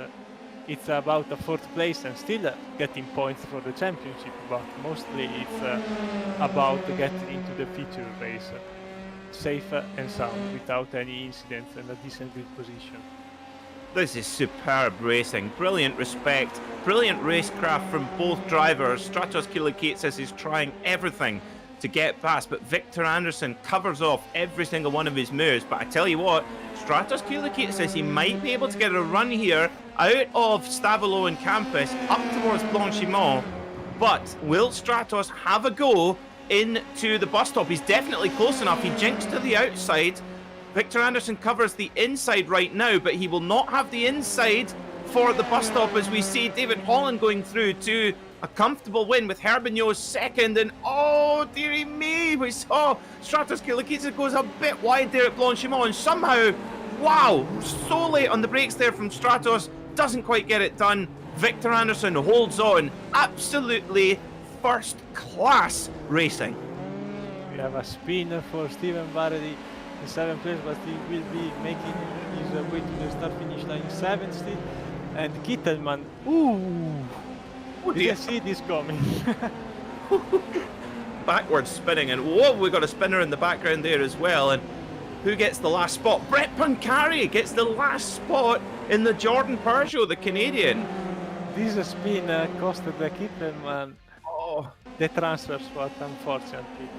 it's about a fourth place and still getting points for the championship, but mostly it's about getting into the feature race safe and sound without any incidents and a decent grid position. This is superb racing, brilliant respect, brilliant racecraft from both drivers. Stratos Kirlikitsis is trying everything to get past, but Victor Anderson covers off every single one of his moves. But I tell you what, Stratos Kirlikitsis, he might be able to get a run here out of Stavolo and Campus up towards Blanchimont. But will Stratos have a go into the bus stop? He's definitely close enough. He jinks to the outside. Victor Anderson covers the inside right now, but he will not have the inside for the bus stop, as we see David Holland going through to a comfortable win with Herbignot second. And oh dearie me, we saw Stratos Kirlikitsis goes a bit wide there at Blanchimont, and somehow, wow, so late on the brakes there from Stratos, doesn't quite get it done. Victor Anderson holds on. Absolutely first class racing. We have a spin for Steven Varedy in 7th place, but he will be making his way to the start finish line 7th still. And Kittelman, you can see this coming. Backwards spinning, and whoa, we got a spinner in the background there as well. And who gets the last spot? Brett Pancari gets the last spot in the Jordan Peugeot, the Canadian. This spin costed the Kittelman the transfer spot, unfortunately.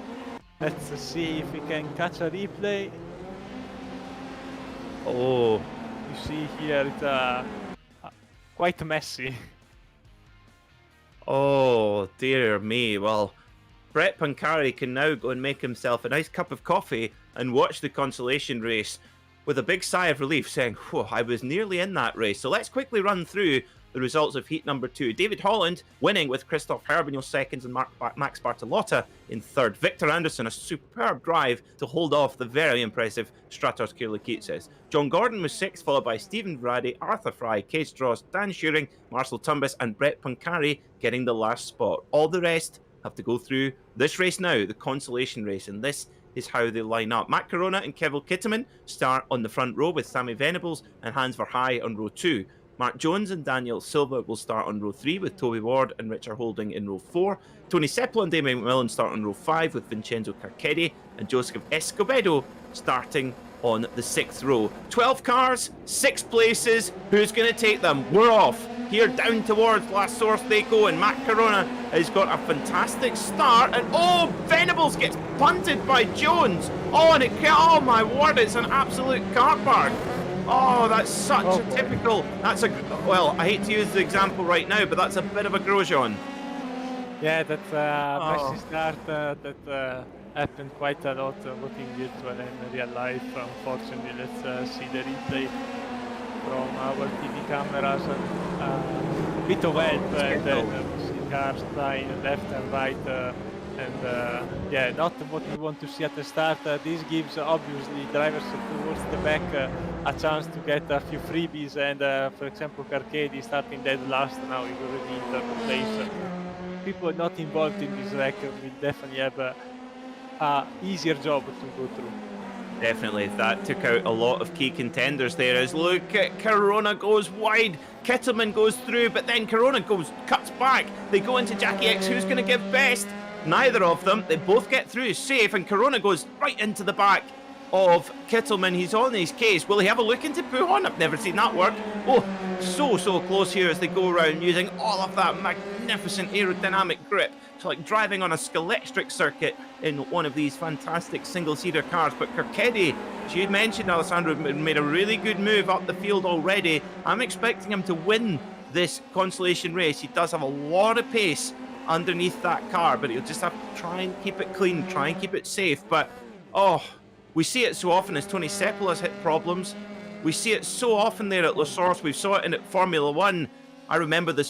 Let's see if we can catch a replay. Oh, you see here it's quite messy. Oh dear me. Well, Brett Pancari can now go and make himself a nice cup of coffee and watch the Consolation race with a big sigh of relief, saying, whew, I was nearly in that race. So let's quickly run through the results of heat number 2. David Holland winning with Christophe Herbignot seconds and Max Bartolotta in third. Victor Anderson, a superb drive to hold off the very impressive Stratos Kirlikitsis. John Gordon was 6th, followed by Stephen Brady, Arthur Fry, Case Dross, Dan Shearing, Marcel Tumbis and Brett Pancari getting the last spot. All the rest have to go through this race now, the Consolation race, and this is how they line up. Matt Corona and Kevin Kittelman start on the front row with Sammy Venables and Hans Verheij on row 2. Mark Jones and Daniel Silva will start on row 3 with Toby Ward and Richard Holding in row 4. Tony Sepolo and Damien McMillan start on row 5 with Vincenzo Carcetti and Joseph Escobedo starting on the 6th row. 12 cars, 6 places. Who's going to take them? We're off. Here down towards last source they go, and Matt Corona has got a fantastic start. And oh, Venables gets punted by Jones. Oh my word, it's an absolute car park. Oh, that's such a typical. Well, I hate to use the example right now, but that's a bit of a Grosjean. Yeah, that's messy start that happened quite a lot, both in virtual and real life. Unfortunately, let's see the replay from our TV cameras. Bit of help, and then we see cars flying left and right. Yeah, not what we want to see at the start. This gives obviously drivers towards the back a chance to get a few freebies, and for example Carcetti starting dead last, now he's already in third place. People not involved in this wreck will definitely have a easier job to go through. Definitely, that took out a lot of key contenders there. As look at Corona goes wide, Kittelman goes through, but then Corona cuts back. They go into Jackie X. Who's going to give best? Neither of them. They both get through safe, and Corona goes right into the back of Kittelman. He's on his case. Will he have a look into Pujon? I've never seen that work. Oh, so close here as they go around using all of that magnificent aerodynamic grip. It's like driving on a Scalextric circuit in one of these fantastic single-seater cars. But Carcetti, as you mentioned, Alessandro, made a really good move up the field already. I'm expecting him to win this Consolation race. He does have a lot of pace underneath that car, but he'll just have to try and keep it clean, try and keep it safe. But we see it so often as Tony Sepolo has hit problems. We see it so often there at La Source. We saw it in Formula One. I remember I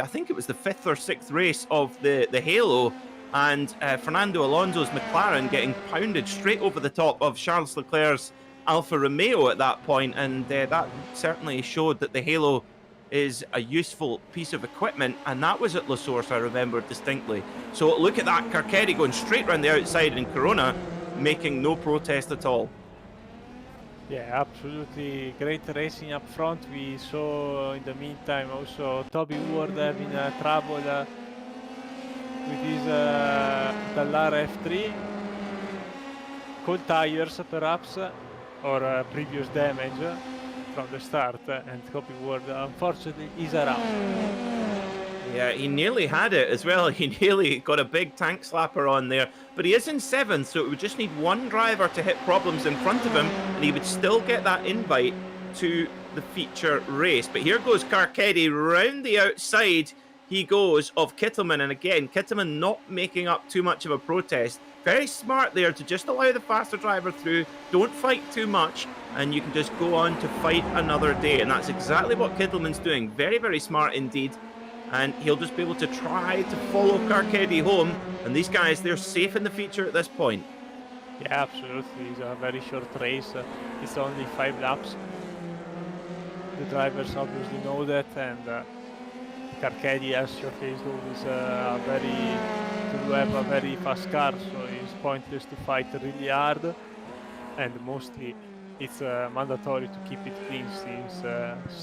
think it was the 5th or 6th race of the Halo, and Fernando Alonso's McLaren getting pounded straight over the top of Charles Leclerc's Alfa Romeo at that point, and that certainly showed that the Halo is a useful piece of equipment, and that was at La Source, I remember distinctly. So look at that, Carcetti going straight around the outside, and Corona making no protest at all. Yeah, absolutely great racing up front. We saw in the meantime also Toby Ward having trouble with his Dallara F3. Cold tires perhaps, or previous damage from the start, and Toby Ward unfortunately is around. Yeah, he nearly had it as well. He nearly got a big tank slapper on there. But he is in 7th, so it would just need one driver to hit problems in front of him, and he would still get that invite to the feature race. But here goes Carcetti round the outside. He goes of Kittelman, and again, Kittelman not making up too much of a protest. Very smart there to just allow the faster driver through. Don't fight too much, and you can just go on to fight another day. And that's exactly what Kittelman's doing. Very, very smart indeed. And he'll just be able to try to follow Carcetti home. And these guys, they're safe in the feature at this point. Yeah, absolutely. It's a very short race. It's only 5 laps. The drivers obviously know that, and Carcetti has showcased always to have a very fast car, so it's pointless to fight really hard. And mostly it's mandatory to keep it clean, since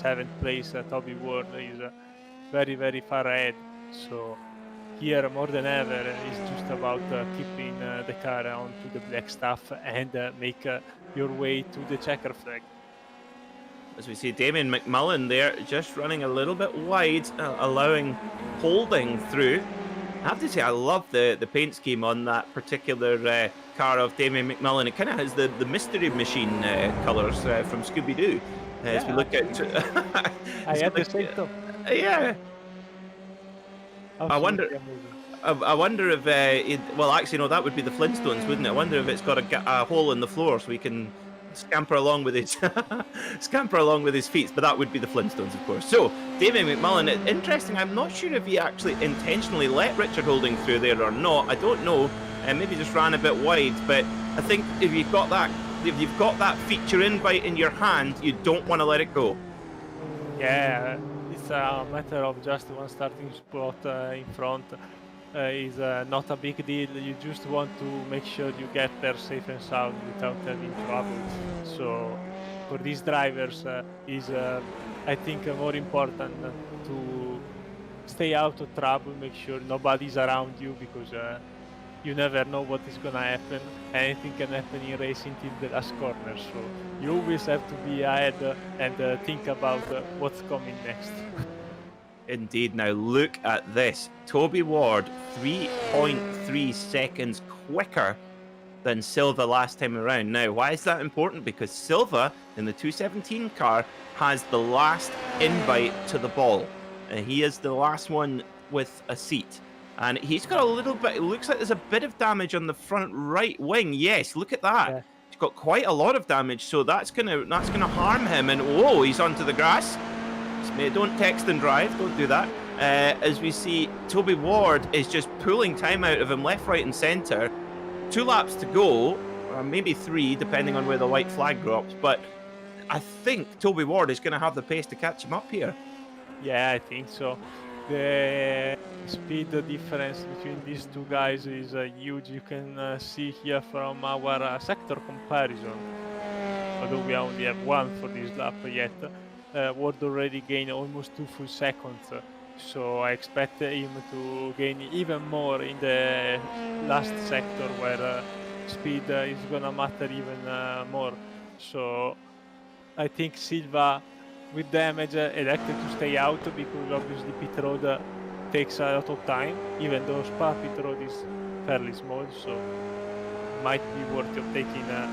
7th place Toby Ward is very, very far ahead. So here more than ever it's just about keeping the car onto the black stuff and make your way to the checker flag. As we see Damien McMullen there just running a little bit wide, allowing Holding through. I have to say I love the paint scheme on that particular car of Damien McMullen. It kind of has the Mystery Machine colours from Scooby-Doo. As we look at... I had the same thought. Yeah. I wonder if well, actually no, that would be the Flintstones, wouldn't it? I wonder if it's got a hole in the floor so he can scamper along with his feet. But that would be the Flintstones, of course. So Damien McMullen, interesting. I'm not sure if he actually intentionally let Richard Holding through there or not. I don't know. Maybe just ran a bit wide. But I think if you've got that feature invite in your hand, you don't want to let it go. Yeah. It's a matter of just one starting spot in front. Is not a big deal. You just want to make sure you get there safe and sound without having trouble. So for these drivers is I think more important to stay out of trouble, make sure nobody's around you, because you never know what is gonna happen. Anything can happen in racing till the last corner, so you always have to be ahead and think about what's coming next. Indeed. Now look at this. Toby Ward, 3.3 seconds quicker than Silva last time around. Now, why is that important? Because Silva in the 217 car has the last invite to the ball. He is the last one with a seat. And he's got a little bit, it looks like there's a bit of damage on the front right wing. Yes, look at that. Yeah. He's got quite a lot of damage, so that's gonna harm him. And whoa, he's onto the grass. Don't text and drive, don't do that. As we see, Toby Ward is just pulling time out of him left, right, and centre. 2 laps to go, or maybe 3, depending on where the white flag drops. But I think Toby Ward is going to have the pace to catch him up here. Yeah, I think so. The speed difference between these two guys is huge. You can see here from our sector comparison, although we only have one for this lap yet. Ward already gained almost 2 full seconds, so I expect him to gain even more in the last sector, where speed is gonna matter even more. So I think Silva, with damage, elected to stay out, because obviously pit road takes a lot of time, even though Spa pit road is fairly small, so might be worth of taking a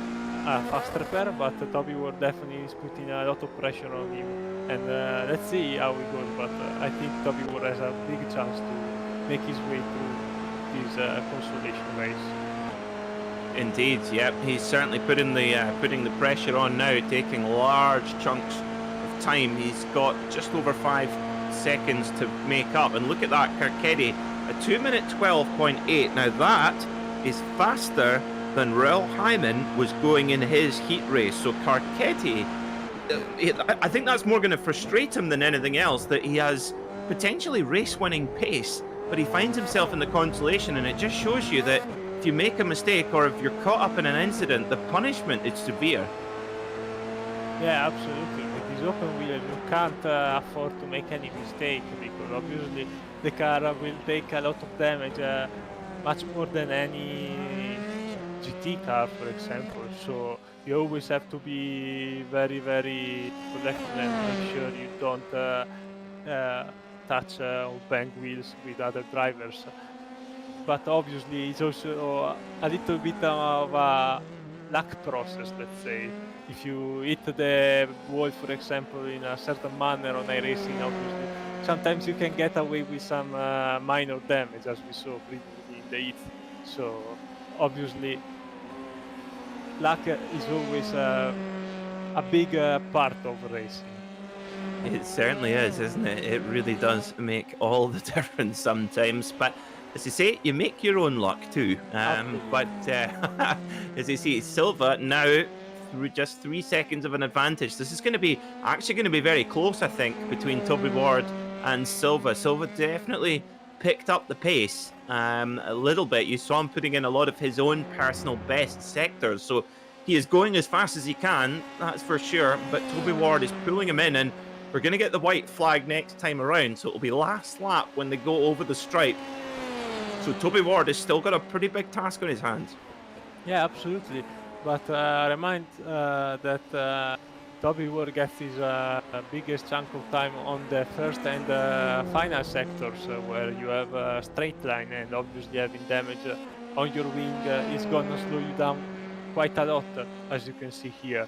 fast repair, but Toby Ward definitely is putting a lot of pressure on him, and let's see how it goes. But I think Toby Ward has a big chance to make his way through this consolation race. Indeed, yep, he's certainly putting the pressure on now, taking large chunks of time. He's got just over 5 seconds to make up, and look at that, Carcetti, a 2-minute 12.8. Now that is faster than Raul Hyman was going in his heat race. So Carcetti, I think that's more going to frustrate him than anything else, that he has potentially race-winning pace, but he finds himself in the consolation, and it just shows you that if you make a mistake or if you're caught up in an incident, the punishment is severe. Yeah, absolutely. With this open wheel, you can't afford to make any mistake, because obviously the car will take a lot of damage, much more than any GT car, for example. So you always have to be very, very protected and make sure you don't touch or bang wheels with other drivers. But obviously it's also a little bit of a luck process, let's say. If you hit the wall, for example, in a certain manner on iRacing, obviously sometimes you can get away with some minor damage, as we saw previously in the heat. So obviously luck is always a big part of racing. It certainly is, isn't it? It really does make all the difference sometimes. But as you say, you make your own luck too. But as you see, Silva now through just 3 seconds of an advantage. This is actually going to be very close, I think, between Toby Ward and Silva. Silva definitely picked up the pace a little bit. You saw him putting in a lot of his own personal best sectors, so he is going as fast as he can, that's for sure. But Toby Ward is pulling him in, and we're going to get the white flag next time around, so it'll be last lap when they go over the stripe. So Toby Ward has still got a pretty big task on his hands. Yeah, absolutely. But remind that Toby Ward gets his biggest chunk of time on the first and final sectors, where you have a straight line, and obviously having damage on your wing is going to slow you down quite a lot, as you can see here.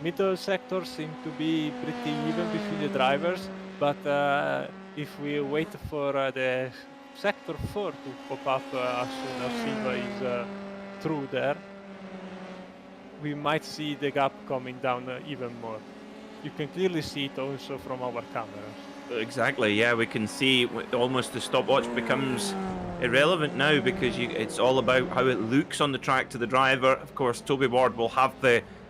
Middle sectors seem to be pretty even between the drivers, but if we wait for the sector 4 to pop up as soon as Silva is through there, we might see the gap coming down even more. You can clearly see it also from our cameras. Exactly, yeah, we can see almost the stopwatch becomes irrelevant now, because it's all about how it looks on the track to the driver. Of course, Toby Ward will have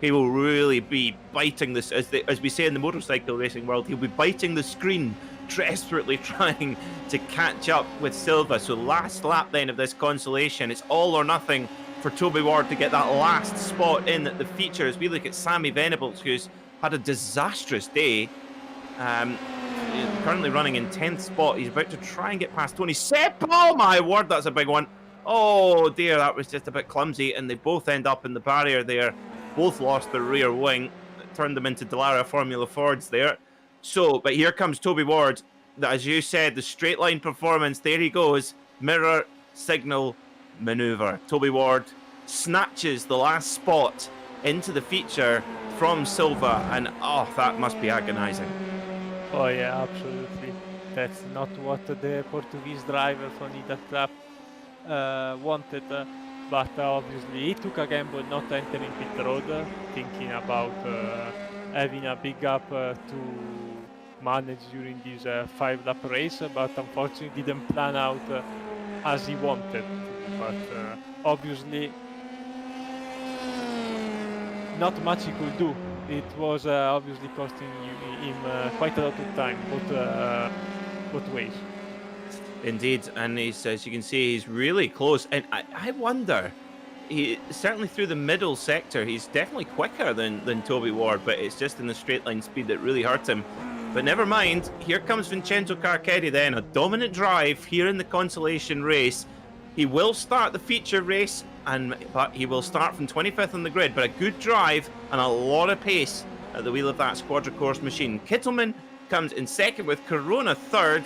he will really be biting this, as we say in the motorcycle racing world, he'll be biting the screen, desperately trying to catch up with Silva. So last lap then of this consolation, it's all or nothing for Toby Ward to get that last spot in the feature. As we look at Sammy Venables, who's had a disastrous day, Currently running in 10th spot. He's about to try and get past Tony Sepp. Oh my word, that's a big one. Oh dear, that was just a bit clumsy, and they both end up in the barrier there. Both lost their rear wing. It turned them into Dallara Formula Fords there. So, but here comes Toby Ward. As you said, the straight line performance, there he goes. Mirror, signal, maneuver. Toby Ward snatches the last spot into the feature from Silva, and oh, that must be agonizing. Oh yeah, absolutely. That's not what the Portuguese driver from Ida Club wanted, but obviously he took a gamble not entering pit road, thinking about having a big gap to manage during this 5-lap race, but unfortunately didn't plan out as he wanted. But obviously not much he could do. It was obviously costing him quite a lot of time, both ways. Indeed, and he's, as you can see, he's really close. And I wonder, he certainly through the middle sector, he's definitely quicker than Toby Ward, but it's just in the straight line speed that really hurt him. But never mind, here comes Vincenzo Carcetti then, a dominant drive here in the Consolation race. He will start the feature race, but he will start from 25th on the grid, but a good drive and a lot of pace at the wheel of that Quadricourse machine. Kittleman comes in second with Corona third.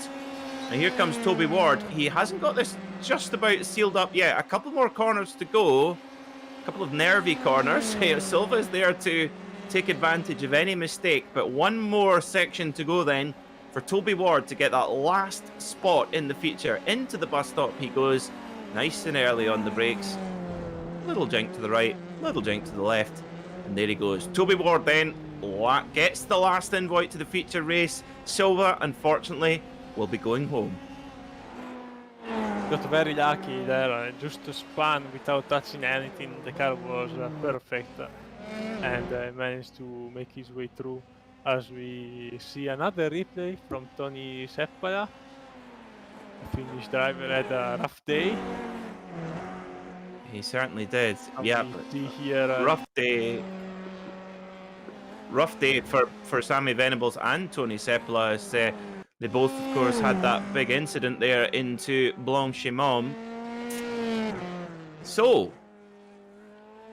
And here comes Toby Ward. He hasn't got this just about sealed up yet. A couple more corners to go. A couple of nervy corners. Silva is there to take advantage of any mistake. But one more section to go then for Toby Ward to get that last spot in the feature. Into the bus stop he goes. Nice and early on the brakes. Little jink to the right. Little jink to the left. And there he goes. Toby Ward then gets the last invite to the feature race. Silva, unfortunately, will be going home. Got very lucky there, just to spun without touching anything. The car was perfect, and managed to make his way through. As we see another replay from Tony Seppala. The Finnish driver had a rough day. He certainly did. Yeah, here, rough day for Sammy Venables and Tony Seppala, as they both, of course, had that big incident there into Blanchimont. So,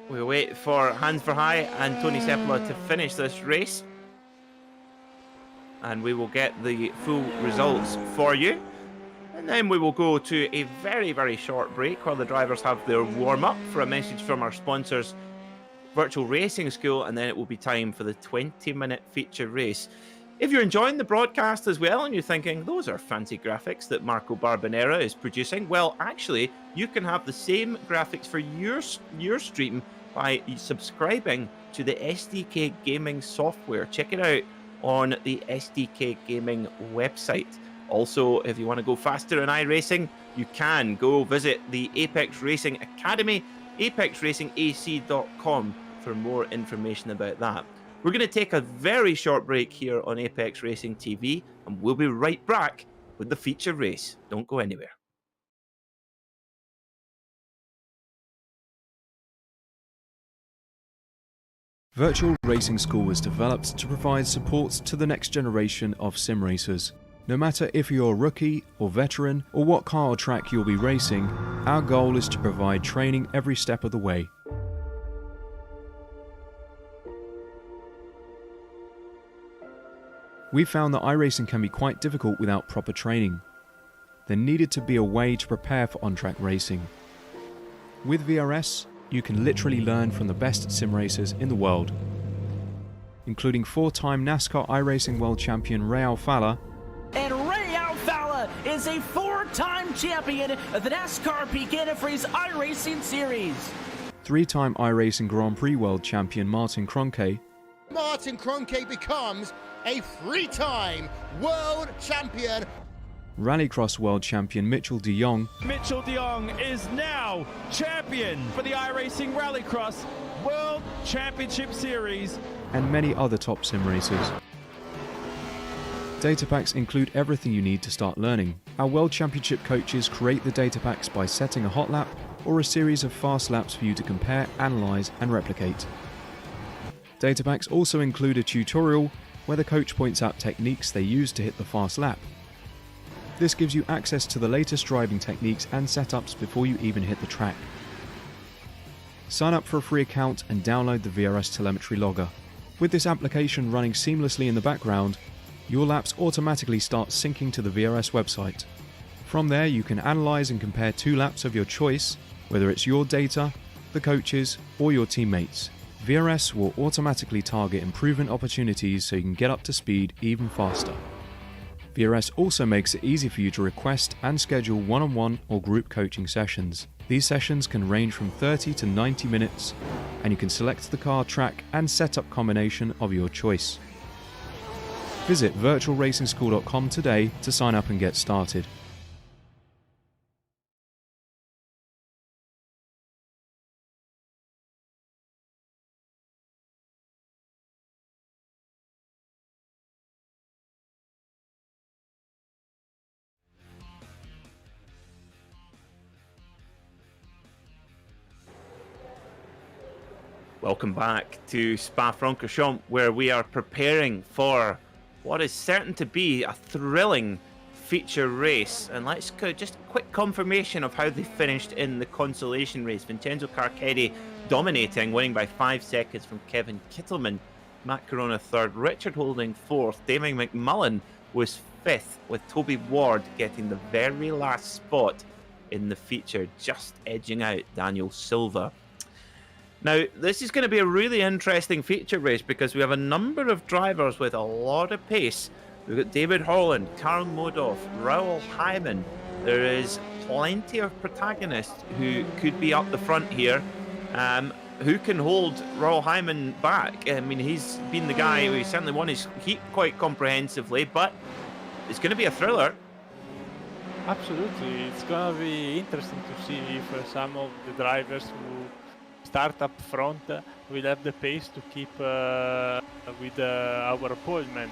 we wait for Hans Verheij and Tony Seppala to finish this race. And we will get the full results for you. And then we will go to a very, very short break while the drivers have their warm-up for a message from our sponsors, Virtual Racing School, and then it will be time for the 20-minute feature race. If you're enjoying the broadcast as well and you're thinking, those are fancy graphics that Marco Barbanera is producing, well, actually, you can have the same graphics for your stream by subscribing to the SDK Gaming software. Check it out on the SDK Gaming website. Also, if you want to go faster in iRacing, you can go visit the Apex Racing Academy, apexracingac.com, for more information about that. We're going to take a very short break here on Apex Racing TV, and we'll be right back with the feature race. Don't go anywhere. Virtual Racing School was developed to provide support to the next generation of sim racers. No matter if you're a rookie or veteran or what car or track you'll be racing, our goal is to provide training every step of the way. We found that iRacing can be quite difficult without proper training. There needed to be a way to prepare for on-track racing. With VRS, you can literally learn from the best sim racers in the world, including 4-time NASCAR iRacing World Champion Ray Alfala. And Ray Alfala is a 4-time champion of the NASCAR Peak Antifreeze iRacing Series. 3-time iRacing Grand Prix World Champion Martin Kroenke. Martin Kroenke becomes a 3-time world champion. Rallycross World Champion Mitchell de Jong. Mitchell de Jong is now champion for the iRacing Rallycross World Championship Series. And many other top sim racers. Data packs include everything you need to start learning. Our World Championship coaches create the data packs by setting a hot lap or a series of fast laps for you to compare, analyze, and replicate. Data packs also include a tutorial where the coach points out techniques they use to hit the fast lap. This gives you access to the latest driving techniques and setups before you even hit the track. Sign up for a free account and download the VRS telemetry logger. With this application running seamlessly in the background, your laps automatically start syncing to the VRS website. From there, you can analyze and compare 2 laps of your choice, whether it's your data, the coaches, or your teammates. VRS will automatically target improvement opportunities so you can get up to speed even faster. VRS also makes it easy for you to request and schedule one-on-one or group coaching sessions. These sessions can range from 30 to 90 minutes, and you can select the car, track, and setup combination of your choice. Visit virtualracingschool.com today to sign up and get started. Welcome back to Spa-Francorchamps, where we are preparing for what is certain to be a thrilling feature race. And let's go just a quick confirmation of how they finished in the Consolation race. Vincenzo Carcetti dominating, winning by 5 seconds from Kevin Kittelman. Matt Corona third, Richard Holding fourth, Damien McMullen was fifth, with Toby Ward getting the very last spot in the feature, just edging out Daniel Silva. Now, this is going to be a really interesting feature race because we have a number of drivers with a lot of pace. We've got David Holland, Karl Modov, Raoul Hyman. There is plenty of protagonists who could be up the front here. Who can hold Raoul Hyman back? I mean, he's been the guy who certainly won his heat quite comprehensively, but it's going to be a thriller. Absolutely. It's going to be interesting to see if some of the drivers who start up front will have the pace to keep with our poleman.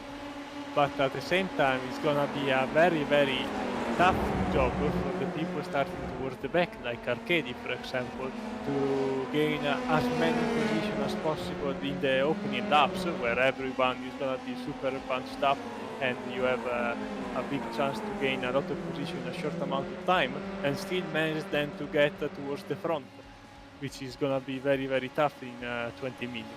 But at the same time, it's gonna be a very, very tough job for the people starting towards the back, like Arcady, for example, to gain as many positions as possible in the opening laps, where everyone is gonna be super bunched up and you have a big chance to gain a lot of position in a short amount of time and still manage then to get towards the front, which is going to be very, very tough in 20 minutes.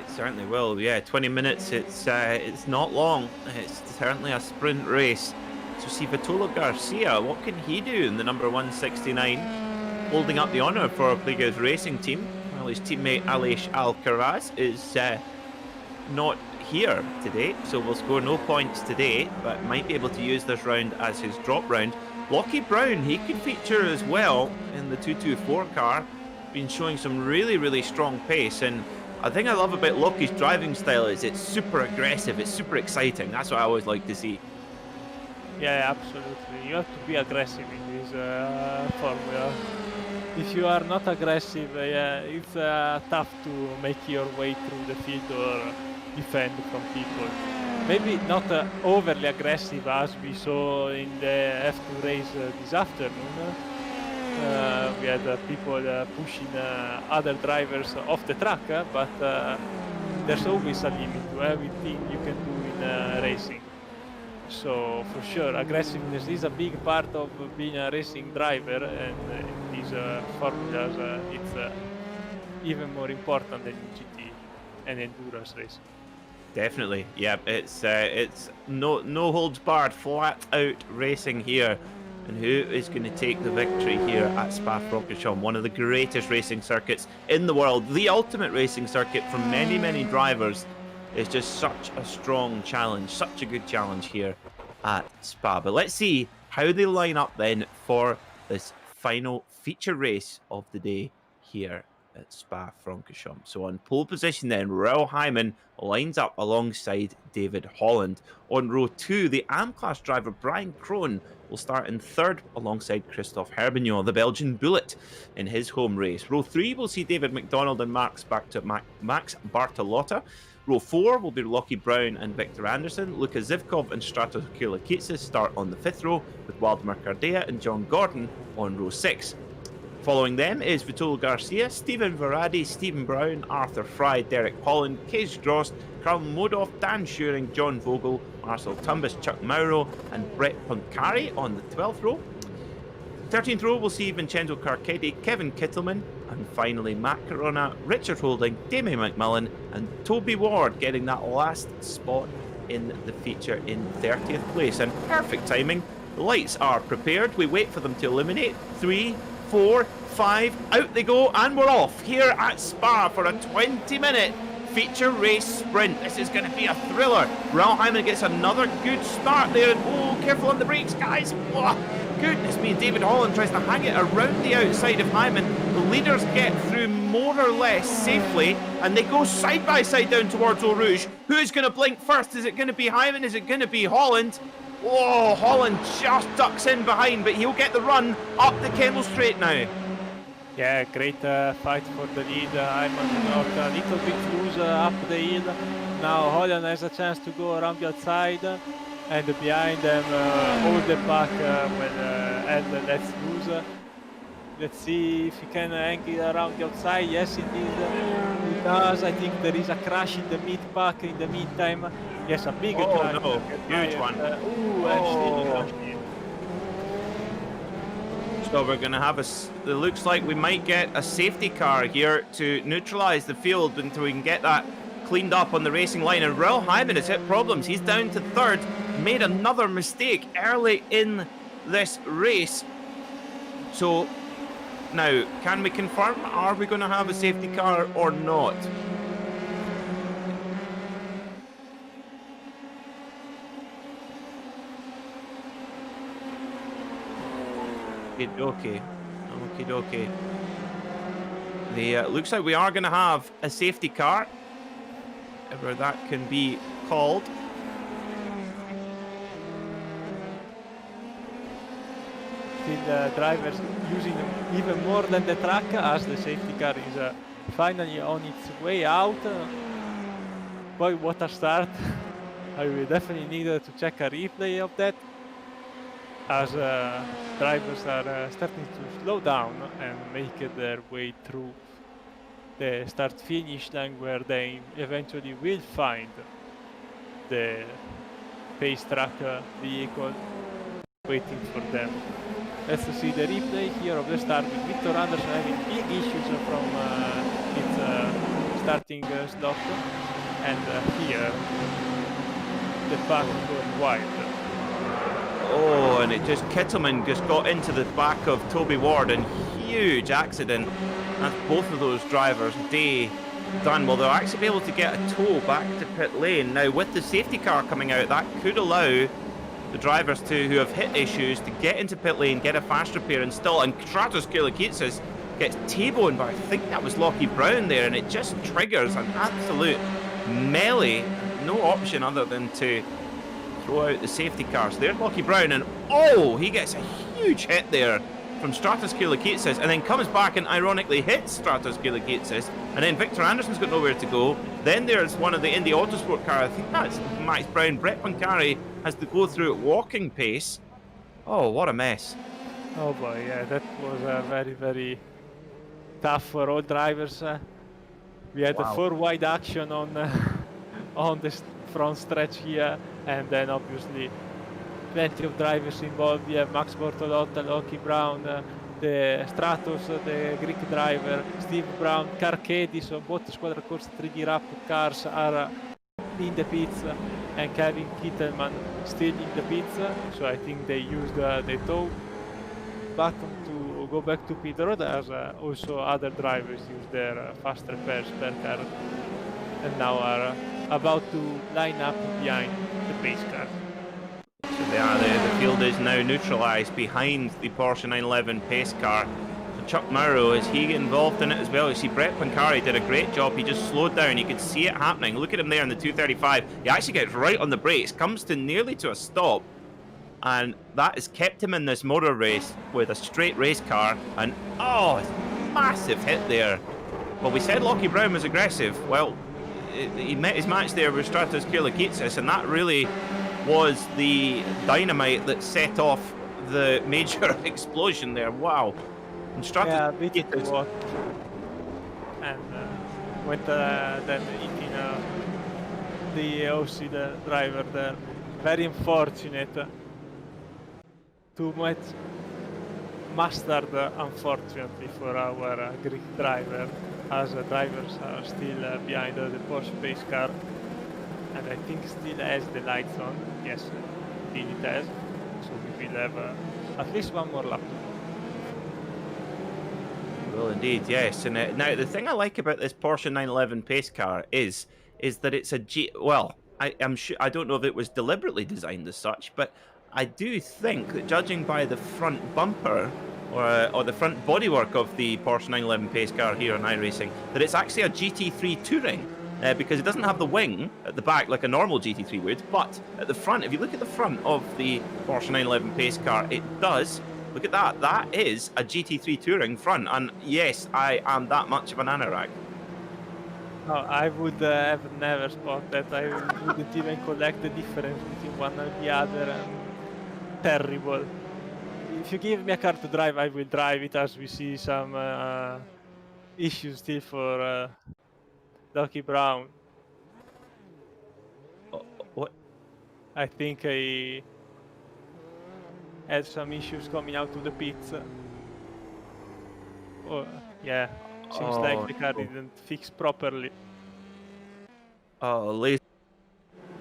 It certainly will, yeah. 20 minutes, it's not long. It's certainly a sprint race. So see Vitolo Garcia, what can he do in the number 169? Holding up the honour for Pliga's racing team. Well, his teammate Aleix Alcaraz is not here today, so will score no points today, but might be able to use this round as his drop round. Lockie Brown, he could feature as well in the 224 car. Been showing some really, really strong pace, and I think I love about Lockie's driving style is it's super aggressive, it's super exciting. That's what I always like to see. Yeah, absolutely. You have to be aggressive in this formula. If you are not aggressive, it's tough to make your way through the field or defend from people. Maybe not overly aggressive as we saw in the F2 race this afternoon. We had people pushing other drivers off the track, but there's always a limit to everything you can do in racing. So for sure, aggressiveness is a big part of being a racing driver, and in these formulas it's even more important than in GT and endurance racing. Definitely, yeah. It's no holds barred, flat out racing here. And who is going to take the victory here at Spa-Francorchamps, one of the greatest racing circuits in the world, the ultimate racing circuit for many, many drivers. It's just such a strong challenge, such a good challenge here at Spa. But let's see how they line up then for this final feature race of the day here at Spa-Francorchamps. So on pole position then, Raoul Hyman lines up alongside David Holland. On row 2, the AM-Class driver Brian Krohn will start in third alongside Christophe Herbignon, the Belgian Bullet, in his home race. Row 3 will see David McDonald and Max Bartolotta. Row 4 will be Lockie Brown and Victor Anderson. Luka Zivkov and Stratos Kulakitsis start on the 5th row, with Waldemar Kardea and John Gordon on row 6. Following them is Vitolo Garcia, Stephen Verratti, Stephen Brown, Arthur Fry, Derek Holland, Case Gross, Carl Modoff, Dan Shuring, John Vogel, Marcel Tumbas, Chuck Mauro, and Brett Poncari on the 12th row. 13th row will see Vincenzo Carcetti, Kevin Kittleman, and finally Matt Corona, Richard Holding, Damien McMillan, and Toby Ward getting that last spot in the feature in 30th place. And perfect timing. The lights are prepared. We wait for them to illuminate. 3, 4, 5, out they go, and we're off here at Spa for a 20-minute feature race sprint. This is going to be a thriller. Raul Hyman gets another good start there, and oh, careful on the brakes, guys. Whoa, goodness me, David Holland tries to hang it around the outside of Hyman. The leaders get through more or less safely, and they go side by side down towards Eau Rouge. Who's going to blink first? Is it going to be Hyman? Is it going to be Holland? Oh, Holland just ducks in behind, but he'll get the run up the Kemmel Straight now. Yeah, great fight for the lead. Hyman got a little bit loose up the hill. Now Holland has a chance to go around the outside, and behind them all the pack will Ed lets loose. Let's see if he can hang it around the outside. Yes, indeed he does. I think there is a crash in the mid pack in the meantime. Yes, a big crash. Oh no, huge one. So we're going to have it looks like we might get a safety car here to neutralise the field until we can get that cleaned up on the racing line. And Raul Hyman has hit problems. He's down to third, made another mistake early in this race. So now, can we confirm, are we going to have a safety car or not? Okay. The looks like we are going to have a safety car, where that can be called. Still drivers using even more than the track, as the safety car is finally on its way out. Boy, what a start. I will definitely need to check a replay of that, as drivers are starting to slow down and make their way through the start-finish line, where they eventually will find the pace track vehicle waiting for them. Let's see the replay here of the start, with Victor Anderson having big issues from its starting slot, and here the pack going wide. Oh, and Kittleman just got into the back of Toby Ward, and huge accident. That's both of those drivers done. Well, they'll actually be able to get a tow back to pit lane. Now, with the safety car coming out, that could allow the drivers who have hit issues to get into pit lane, get a fast repair installed. And Kratos Kilakitsis gets T-boned by, I think that was Lockie Brown there, and it just triggers an absolute melee. No option other than to throw out the safety car. So there's Lockie Brown, and oh, he gets a huge hit there from Stratos Kilakitsis, and then comes back and ironically hits Stratos Kilakitsis, and then Victor Anderson's got nowhere to go. Then there's one of the Indy Autosport car, I think that's Max Brown. Brett Poncari has to go through at walking pace. Oh, what a mess. Oh boy, yeah, that was very, very tough for all drivers. We had a 4 wide action on on the front stretch here, and then obviously plenty of drivers involved. We have Max Bortolotta, Lockie Brown, the Stratos, the Greek driver, Steve Brown, Carcetti, so both Squadra Corsa 3D Rap cars are in the pits, and Kevin Kittelman still in the pits, so I think they used the tow button to go back to pit road, as also other drivers use their fast repairs per car, and now are about to line up behind the pace car. So the field is now neutralised behind the Porsche 911 pace car. So Chuck Mauro, is he involved in it as well? You see, Brett Poncari did a great job. He just slowed down. You could see it happening. Look at him there in the 235. He actually gets right on the brakes, comes to nearly to a stop, and that has kept him in this motor race with a straight race car. And oh, massive hit there. Well, we said Lockie Brown was aggressive. Well, he met his match there with Stratos Kilakitsis, and that really was the dynamite that set off the major explosion there. Wow. And Stratus Yeah, beat it is- what? And went then hitting the OC, the driver there. Very unfortunate. Too much mustard, unfortunately, for our Greek driver, as drivers are still behind the Porsche pace car. And I think still has the lights on. Yes, indeed it has. So we will have at least one more lap. Well, indeed, yes. And now the thing I like about this Porsche 911 pace car is that it's a Well, I'm sure I don't know if it was deliberately designed as such, but I do think that judging by the front bumper or the front bodywork of the Porsche 911 pace car here on iRacing, that it's actually a GT3 Touring. Because it doesn't have the wing at the back like a normal GT3 would, but at the front, if you look at the front of the Porsche 911 pace car, it does. Look at that. That is a GT3 Touring front. And yes, I am that much of an anorak. No, I would have never spot that. I wouldn't even collect the difference between one and the other. Terrible. If you give me a car to drive, I will drive it, as we see some issues still for Ducky Brown. What? I think he had some issues coming out of the pits. Oh, yeah. Seems like the car didn't fix properly. Oh, Lace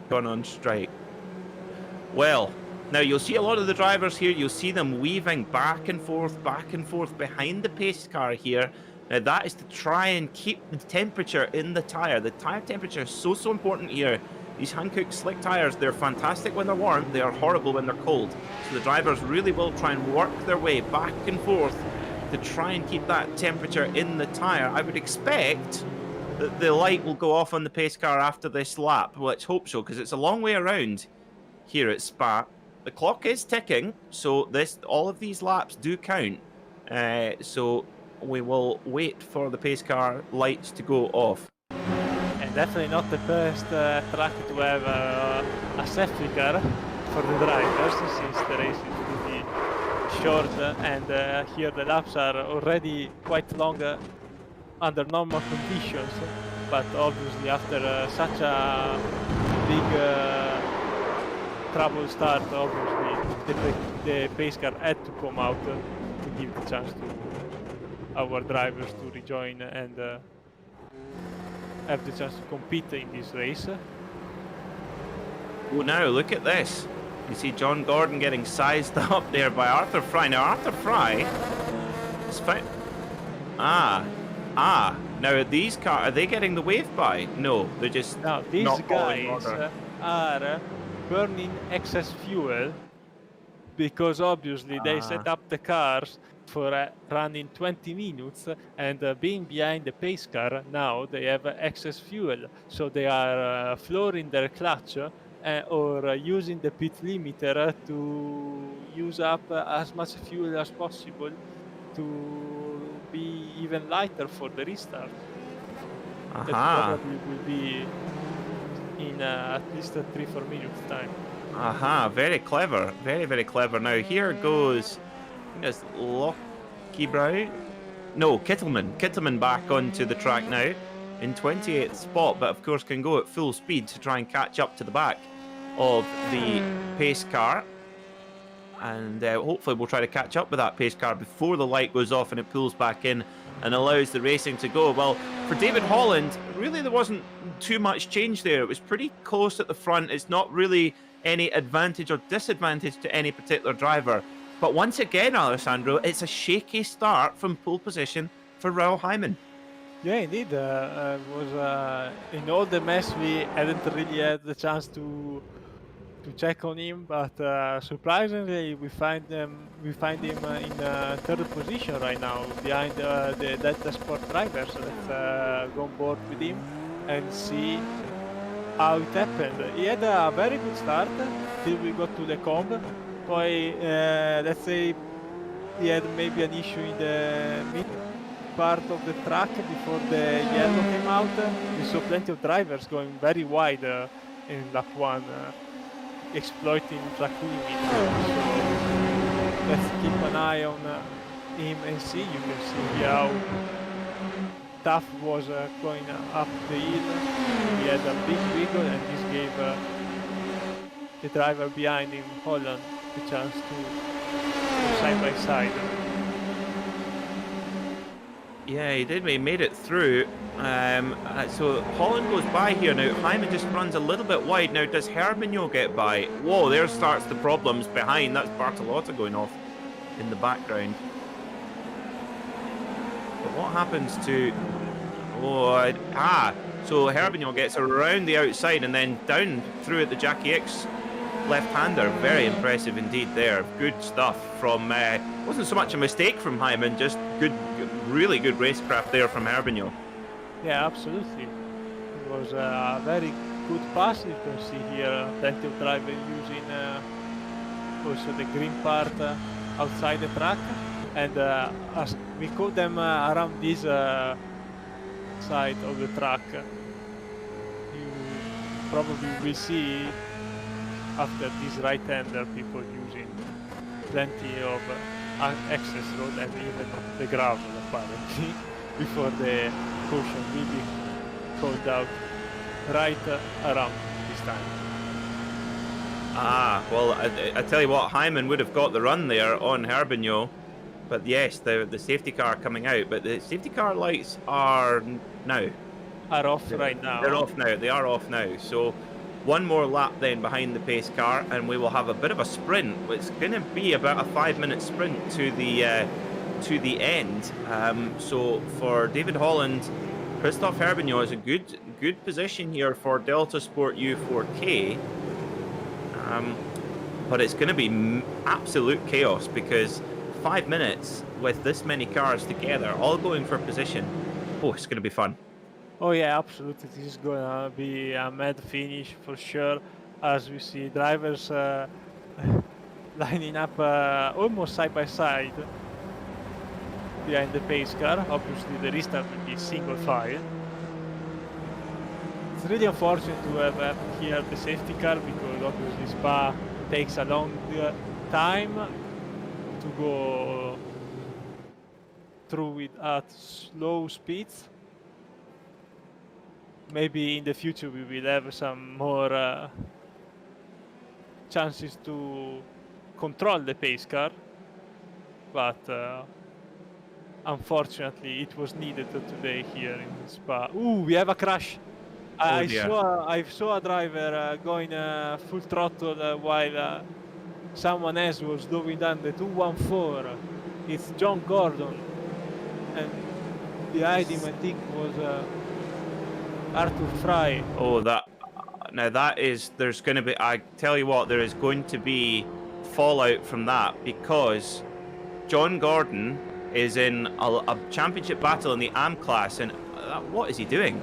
gone on strike. Well, now you'll see a lot of the drivers here. You'll see them weaving back and forth behind the pace car here. Now that is to try and keep the temperature in the tyre. The tyre temperature is so important here. These Hankook slick tyres, they're fantastic when they're warm. They are horrible when they're cold. So the drivers really will try and work their way back and forth to try and keep that temperature in the tyre. I would expect that the light will go off on the pace car after this lap. Well, let's hope so, because it's a long way around here at Spa. The clock is ticking, so all of these laps do count. So we will wait for the pace car lights to go off. And definitely not the first track to have a safety car for the drivers, since the race is pretty short, and here the laps are already quite long under normal conditions. But obviously after such a big trouble start, obviously the pace car had to come out to give the chance to our drivers to rejoin and have the chance to compete in this race. Oh, now look at this. You see John Gordon getting sized up there by Arthur Fry. Now Arthur Fry is fine. Now these cars, are they getting the wave by? No, they're just now these not guys are burning excess fuel because obviously they set up the cars for running 20 minutes, and being behind the pace car, now they have excess fuel, so they are flooring their clutch or using the pit limiter to use up as much fuel as possible to be even lighter for the restart. That probably will be in at least 3-4 minutes time. Very clever. Very clever. Now here goes, I think it's Lockie Brown. No, Kittleman back onto the track now in 28th spot, but of course can go at full speed to try and catch up to the back of the pace car. And hopefully we'll try to catch up with that pace car before the light goes off and it pulls back in and allows the racing to go. Well, for David Holland, really there wasn't too much change there. It was pretty close at the front. It's not really any advantage or disadvantage to any particular driver. But once again, Alessandro, it's a shaky start from pole position for Raul Hyman. Yeah, indeed. Was in all the mess, we hadn't really had the chance to check on him, but surprisingly, we find him in third position right now, behind the Delta Sport drivers. Let's go on board with him and see how it happened. He had a very good start till we got to the comb. Let's say he had maybe an issue in the mid part of the track before the yellow came out. We saw plenty of drivers going very wide in lap 1, exploiting track limits. So let's keep an eye on him and see. You can see how tough was going up the hill. He had a big wiggle, and this gave the driver behind him, Holland, the chance to go side by side. Yeah, he did. He made it through. So Holland goes by here now. Hyman just runs a little bit wide. Now, does Herbigno get by? Whoa, there starts the problems behind. That's Bartolotta going off in the background. But what happens to... so Herbigno gets around the outside and then down through at the Jackie X left-hander. Very impressive indeed there. Good stuff from... wasn't so much a mistake from Hyman, just really good racecraft there from Herbigno. Yeah, absolutely. It was a very good pass. You can see here plenty of drivers using also the green part outside the track. And as we call them around this side of the track, you probably will see after this right-hander people using plenty of access road and even the gravel apparently before the caution will be called out right around this time. Well, I tell you what, Hyman would have got the run there on Herbigno, but yes, the safety car coming out, but the safety car lights are off right now. They're off now. They are off now. So one more lap then behind the pace car, and we will have a bit of a sprint. It's going to be about a 5-minute sprint to the end. So for David Holland, Christophe Herbigno is a good position here for Delta Sport U4K. But it's going to be absolute chaos because 5 minutes with this many cars together, all going for position. Oh, it's going to be fun. Oh yeah, absolutely. This is going to be a mad finish for sure. As we see drivers lining up almost side by side behind the pace car. Obviously the restart will be single file. It's really unfortunate to have here the safety car because obviously Spa takes a long time to go through it at slow speeds. Maybe in the future we will have some more chances to control the pace car, but unfortunately it was needed today here in Spa. Ooh, we have a crash. I saw a driver going full throttle while someone else was slowing down the 214. It's John Gordon, and behind him I think was Arthur Fry. Oh, there's going to be, I tell you what, there is going to be fallout from that because John Gordon is in a championship battle in the AM class, and what is he doing?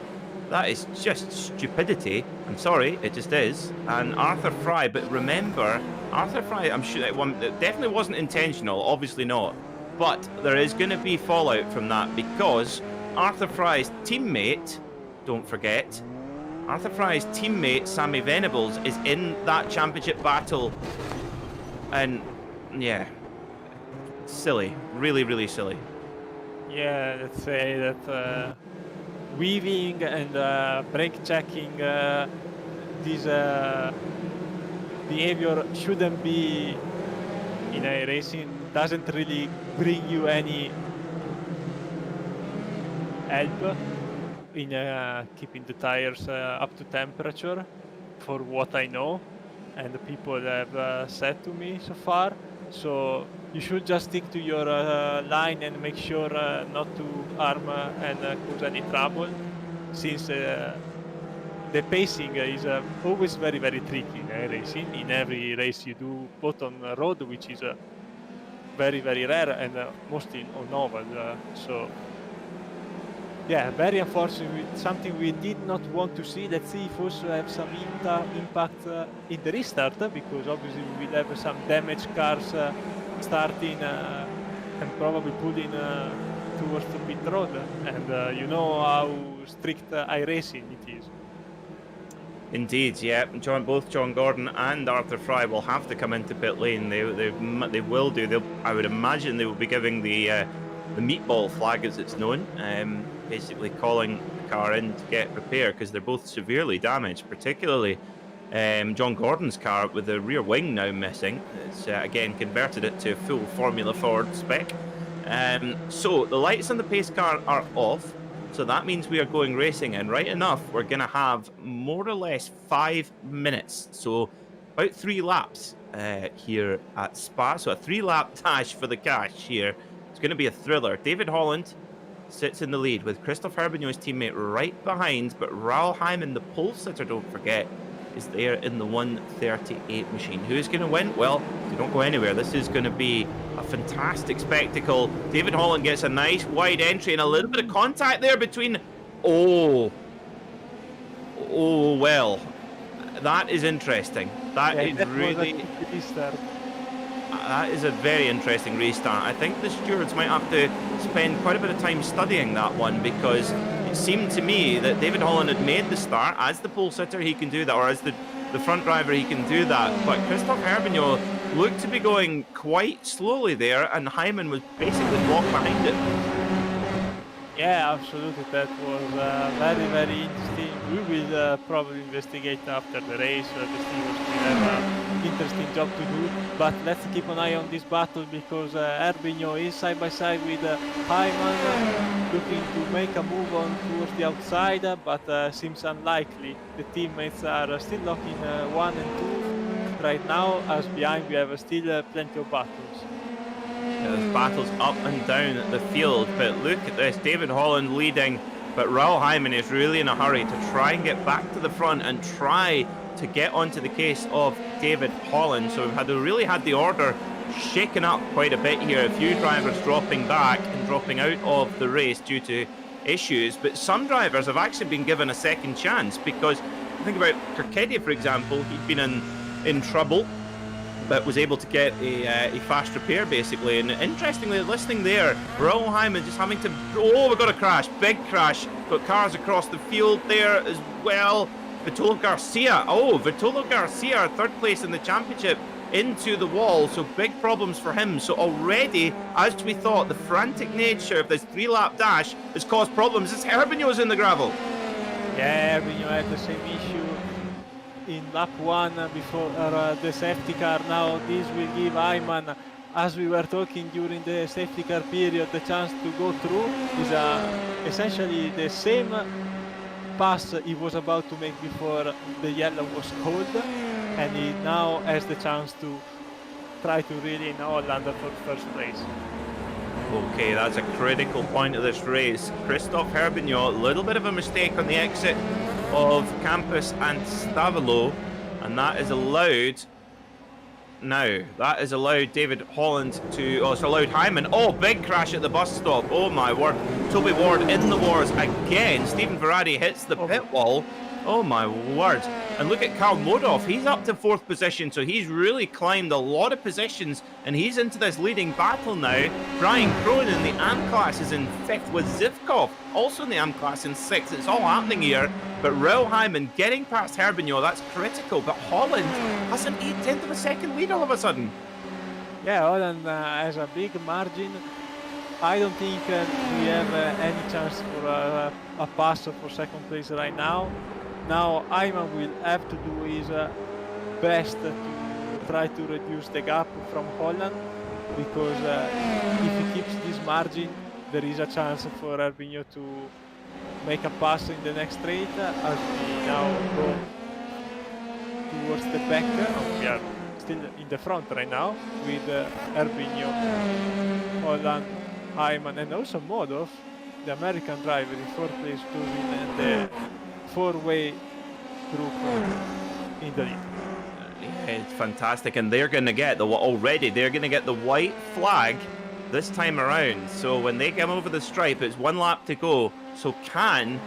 That is just stupidity. I'm sorry, it just is. And Arthur Fry, but remember, Arthur Fry, I'm sure it definitely wasn't intentional, obviously not. But there is going to be fallout from that because Arthur Fry's teammate, don't forget, Arthur Fry's teammate, Sammy Venables, is in that championship battle. And, yeah, silly. Really, really silly. Yeah, let's say that weaving and brake checking, this behavior shouldn't be in iRacing. Doesn't really bring you any help in keeping the tires up to temperature, for what I know and the people have said to me so far. So you should just stick to your line and make sure not to harm and cause any trouble, since the pacing is always very, very tricky in racing. In every race you do, both on road, which is very, very rare, and mostly on oval. So yeah, very unfortunate, something we did not want to see. Let's see if also have some impact in the restart, because obviously we will have some damaged cars starting and probably pulling towards the pit road. And you know how strict iRacing it is. Indeed, yeah. Both John Gordon and Arthur Fry will have to come into pit lane. They will do. I would imagine they will be giving the meatball flag, as it's known, basically calling the car in to get repaired because they're both severely damaged, particularly John Gordon's car with the rear wing now missing. It's again converted it to a full Formula Ford spec. So the lights on the pace car are off. So that means we are going racing, and right enough, we're going to have more or less 5 minutes. So about 3 laps here at Spa. So a 3-lap dash for the cash here. It's going to be a thriller. David Holland sits in the lead with Christophe Herbignot's teammate right behind, but Raoul Hyman, the pole sitter, don't forget, is there in the 138 machine. Who's going to win? Well, they don't go anywhere. This is going to be a fantastic spectacle. David Holland gets a nice wide entry and a little bit of contact there between... Oh, well, that is interesting. That is a very interesting restart. I think the stewards might have to spend quite a bit of time studying that one, because it seemed to me that David Holland had made the start. As the pole sitter, he can do that, or as the front driver, he can do that. But Christophe Herbignot looked to be going quite slowly there, and Hyman was basically walked behind it. Yeah, absolutely. That was very, very interesting. We will probably investigate after the race. The stewards will have an interesting job to do. But let's keep an eye on this battle, because Herbignot is side by side with Hyman, looking to make a move on towards the outside, but seems unlikely. The teammates are still locking 1 and 2 right now, as behind we have still plenty of battles. There's battles up and down the field, but look at this, David Holland leading, but Raoul Hyman is really in a hurry to try and get back to the front and try to get onto the case of David Holland. So we've really had the order shaken up quite a bit here. A few drivers dropping back and dropping out of the race due to issues, but some drivers have actually been given a second chance, because think about Kirkedia, for example. He'd been in trouble, but was able to get a fast repair, basically. And interestingly, listening there, Raoul Hyman just having to... Oh, we've got a crash. Big crash. Got cars across the field there as well. Vitolo Garcia. Oh, Vitolo Garcia, 3rd place in the championship, into the wall. So big problems for him. So already, as we thought, the frantic nature of this 3-lap dash has caused problems. It's Herbignot's in the gravel. Yeah, Herbignot had the same issue in lap 1 before the safety car. Now this will give Hyman, as we were talking during the safety car period, the chance to go through. Is essentially the same pass he was about to make before the yellow was called, and he now has the chance to try to really nail Holland for first place. Okay, that's a critical point of this race. Christophe Herbignot, a little bit of a mistake on the exit of Campus and Stavelo, and that is allowed David Holland to... Oh, it's allowed Hyman. Oh, big crash at the bus stop. Oh my word. Toby Ward in the wars again. Stephen Ferrari hits the pit wall. Oh my word. And look at Karl Modov. He's up to 4th position, so he's really climbed a lot of positions, and he's into this leading battle now. Brian Cronin in the AM class is in 5th, with Zivkov also in the AM class in 6th. It's all happening here. But Raoul Hyman getting past Herbignot, that's critical. But Holland has an 0.8 of a second lead all of a sudden. Yeah, Holland has a big margin. I don't think we have any chance for a pass for 2nd place right now. Now Hyman will have to do his best to try to reduce the gap from Holland, because if he keeps this margin, there is a chance for Herbignot to make a pass in the next straight, as we now go towards the back. We are still in the front right now with Herbignot, Holland, Hyman, and also Modov, the American driver, in 4th place, doing the 4-way group in the lead. Yeah, it's fantastic, and they're going to get the white flag this time around. So when they come over the stripe, it's 1 lap to go. So can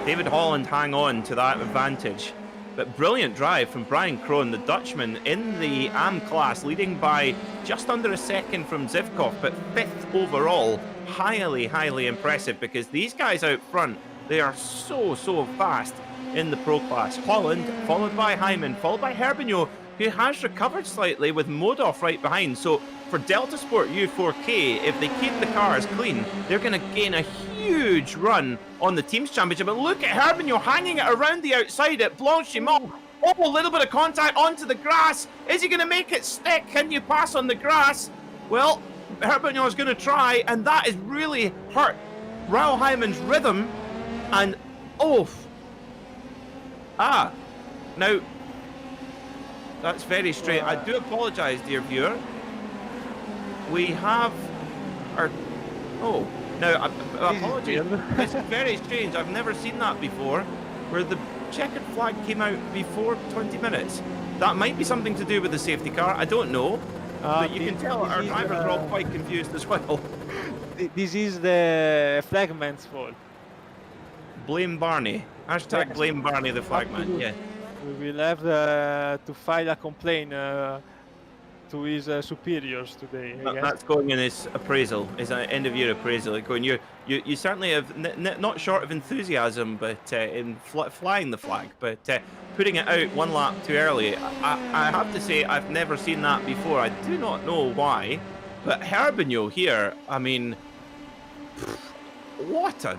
David Holland hang on to that advantage? But brilliant drive from Brian Krohn, the Dutchman, in the AM class, leading by just under a second from Zivkov, but 5th overall. Highly, highly impressive, because these guys out front They are so fast in the pro class. Holland, followed by Hyman, followed by Herbigno, who has recovered slightly with Modov right behind. So for Delta Sport U4K, if they keep the cars clean, they're going to gain a huge run on the Teams Championship. But look at Herbigno hanging it around the outside at Blanchimont. Oh, a little bit of contact onto the grass. Is he going to make it stick? Can you pass on the grass? Well, Herbigno is going to try, and that has really hurt Raul Hyman's rhythm. And, now, that's very strange. I do apologise, dear viewer. We have our... apologies. It's very strange. I've never seen that before, where the checkered flag came out before 20 minutes. That might be something to do with the safety car. I don't know. But you can tell our drivers are all quite confused as well. This is the flagman's fault. Blame Barney. Hashtag blame Barney the flagman. Yeah. We will have to file a complaint to his superiors today. That's going in his appraisal, his end of year appraisal. Going, you certainly have not short of enthusiasm, but in flying the flag, but putting it out one lap too early. I have to say I've never seen that before. I do not know why, but Herbigno here. I mean, what a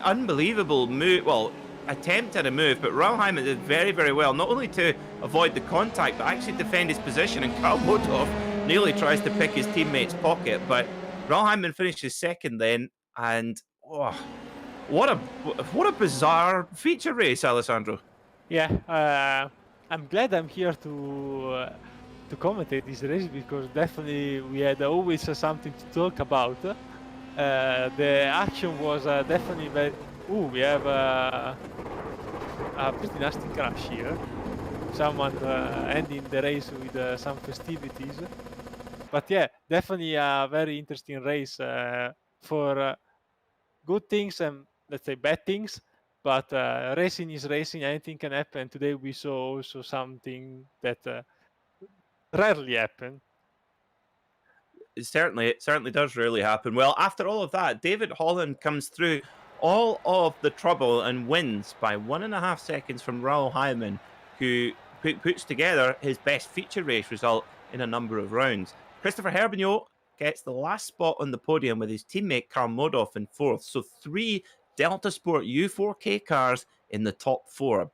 unbelievable move. Well, attempt at a move, but Raul Hyman did very well, not only to avoid the contact, but actually defend his position, and Karl Modov nearly tries to pick his teammate's pocket, but Raul Hyman finishes second then, and what a bizarre feature race, Alessandro. Yeah, I'm glad I'm here to commentate this race, because definitely we had always something to talk about. The action was definitely very... we have a pretty nasty crash here. Someone ending the race with some festivities. But yeah, definitely a very interesting race for good things and, let's say, bad things. But racing is racing, anything can happen. Today we saw also something that rarely happens. It certainly does rarely happen. Well, after all of that, David Holland comes through all of the trouble and wins by 1.5 seconds from Raul Hyman, who puts together his best feature race result in a number of rounds. Christopher Herbigno gets the last spot on the podium with his teammate Karl Modov in 4th. So 3 Delta Sport U4K cars in the top 4. A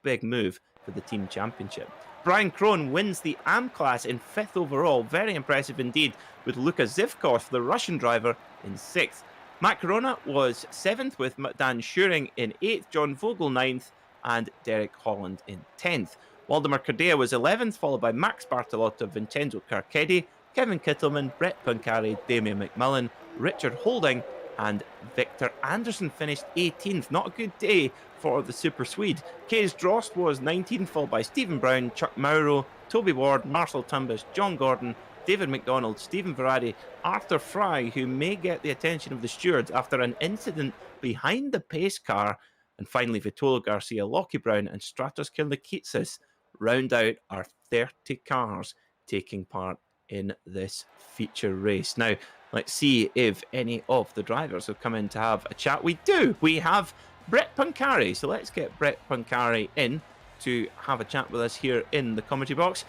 big move for the team championship. Brian Krohn wins the AM class in 5th overall. Very impressive indeed, with Luka Zivkov, the Russian driver, in 6th. Matt Corona was 7th with Dan Schuring in 8th, John Vogel 9th, and Derek Holland in 10th. Waldemar Cardea was 11th, followed by Max Bartolotto, Vincenzo Carchedi, Kevin Kittelman, Brett Pancari, Damien McMillan, Richard Holding, and Victor Anderson finished 18th. Not a good day for the Super Swede. Kees Drost was 19th, followed by Stephen Brown, Chuck Mauro, Toby Ward, Marcel Tumbas, John Gordon, David McDonald, Stephen Verratti, Arthur Fry, who may get the attention of the stewards after an incident behind the pace car, and finally Vitolo Garcia, Lockie Brown, and Stratos Kirlikitsis round out our 30 cars taking part in this feature race. Now, let's see if any of the drivers have come in to have a chat. We do. We have Brett Pancari. So let's get Brett Pancari in to have a chat with us here in the commentary box.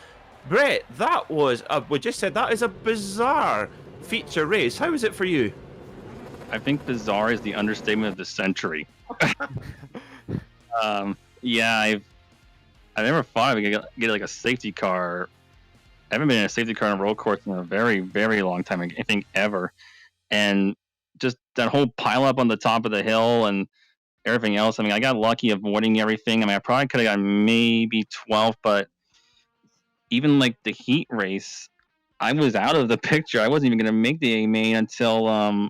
Brett, that was, we just said that is a bizarre feature race. How was it for you? I think bizarre is the understatement of the century. Yeah, I've never thought I could get like a safety car. I haven't been in a safety car on a road course in a very long time, I think ever. And just that whole pile up on the top of the hill and everything else. I mean, I got lucky avoiding everything. I mean, I probably could have gotten maybe 12th, but even like the heat race, I was out of the picture. I wasn't even going to make the A main until I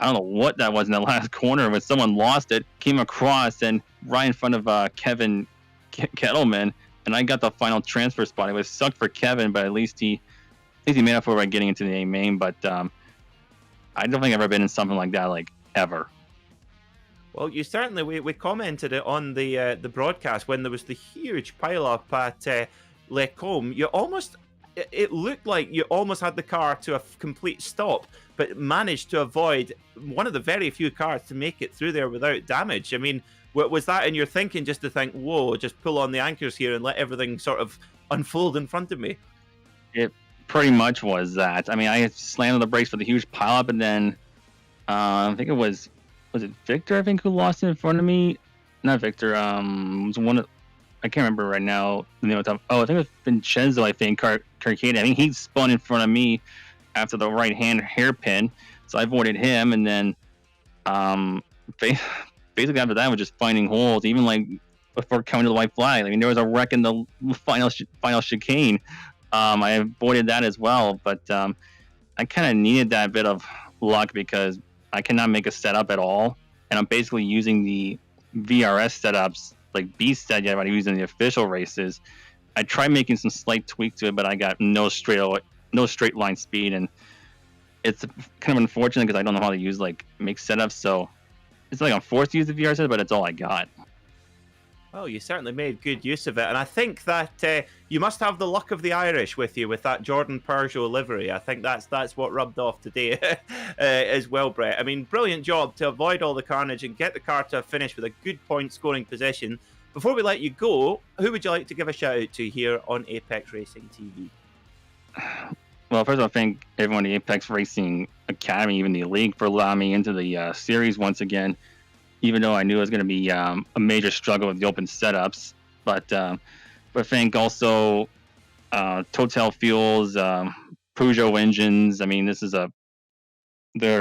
don't know what that was in the last corner, but someone lost it, came across, and right in front of Kevin Kettleman, and I got the final transfer spot. It was sucked for Kevin, but at least he made up for it by getting into the A main. But I don't think I've ever been in something like that, like ever. Well, you certainly, we commented it on the broadcast when there was the huge pile up at Les Combes. You almost it looked like you almost had the car to a complete stop, but managed to avoid one of the very few cars to make it through there without damage. I mean, was that in your thinking, just to think, whoa, just pull on the anchors here and let everything sort of unfold in front of me? It pretty much was that. I mean, I slammed on the brakes for the huge pileup, and then I think it was it Victor, I think, who lost it in front of me? Not Victor. It was one of, I can't remember right now the name of the time. Oh, I think it was Vincenzo, I think, Carcade. I think he spun in front of me after the right-hand hairpin, so I avoided him, and then basically after that, I was just finding holes, even like before coming to the white flag. I mean, there was a wreck in the final chicane. I avoided that as well, but I kind of needed that bit of luck because I cannot make a setup at all, and I'm basically using the VRS setups like Beast said, yeah, I use in the official races. I tried making some slight tweaks to it, but I got no straight line speed, and it's kind of unfortunate because I don't know how to use like make setups. So it's like I'm forced to use the VR setup, but it's all I got. Oh, you certainly made good use of it, and I think that you must have the luck of the Irish with you with that Jordan Peugeot livery. I think that's what rubbed off today as well, Brett. I mean, brilliant job to avoid all the carnage and get the car to a finish with a good point-scoring position. Before we let you go, who would you like to give a shout-out to here on Apex Racing TV? Well, first of all, thank everyone at the Apex Racing Academy, even the league, for allowing me into the series once again. Even though I knew it was going to be a major struggle with the open setups, but thank also Total Fuels, Peugeot engines. I mean, this is the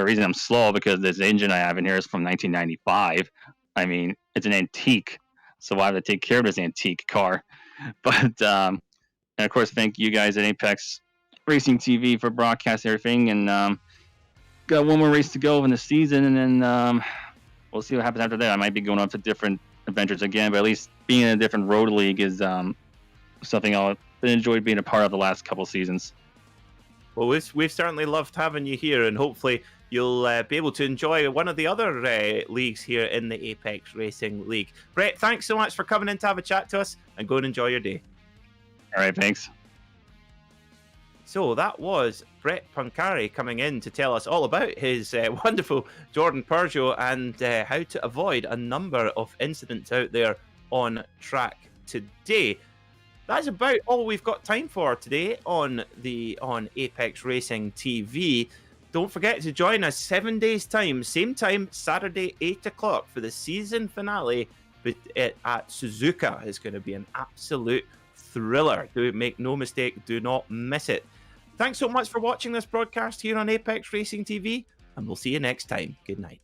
reason I'm slow because this engine I have in here is from 1995. I mean, it's an antique, so I have to take care of this antique car. But and of course, thank you guys at Apex Racing TV for broadcasting everything. And got one more race to go in the season, and then. We'll see what happens after that. I might be going on to different adventures again, but at least being in a different road league is something I've enjoyed being a part of the last couple seasons. Well, we've certainly loved having you here, and hopefully you'll be able to enjoy one of the other leagues here in the Apex Racing League. Brett, thanks so much for coming in to have a chat to us, and go and enjoy your day. All right, thanks. So that was Brett Pancari coming in to tell us all about his wonderful Jordan Peugeot and how to avoid a number of incidents out there on track today. That's about all we've got time for today on Apex Racing TV. Don't forget to join us 7 days' time, same time, Saturday, 8 o'clock for the season finale. But at Suzuka is going to be an absolute thriller. Do make no mistake, do not miss it. Thanks so much for watching this broadcast here on Apex Racing TV, and we'll see you next time. Good night.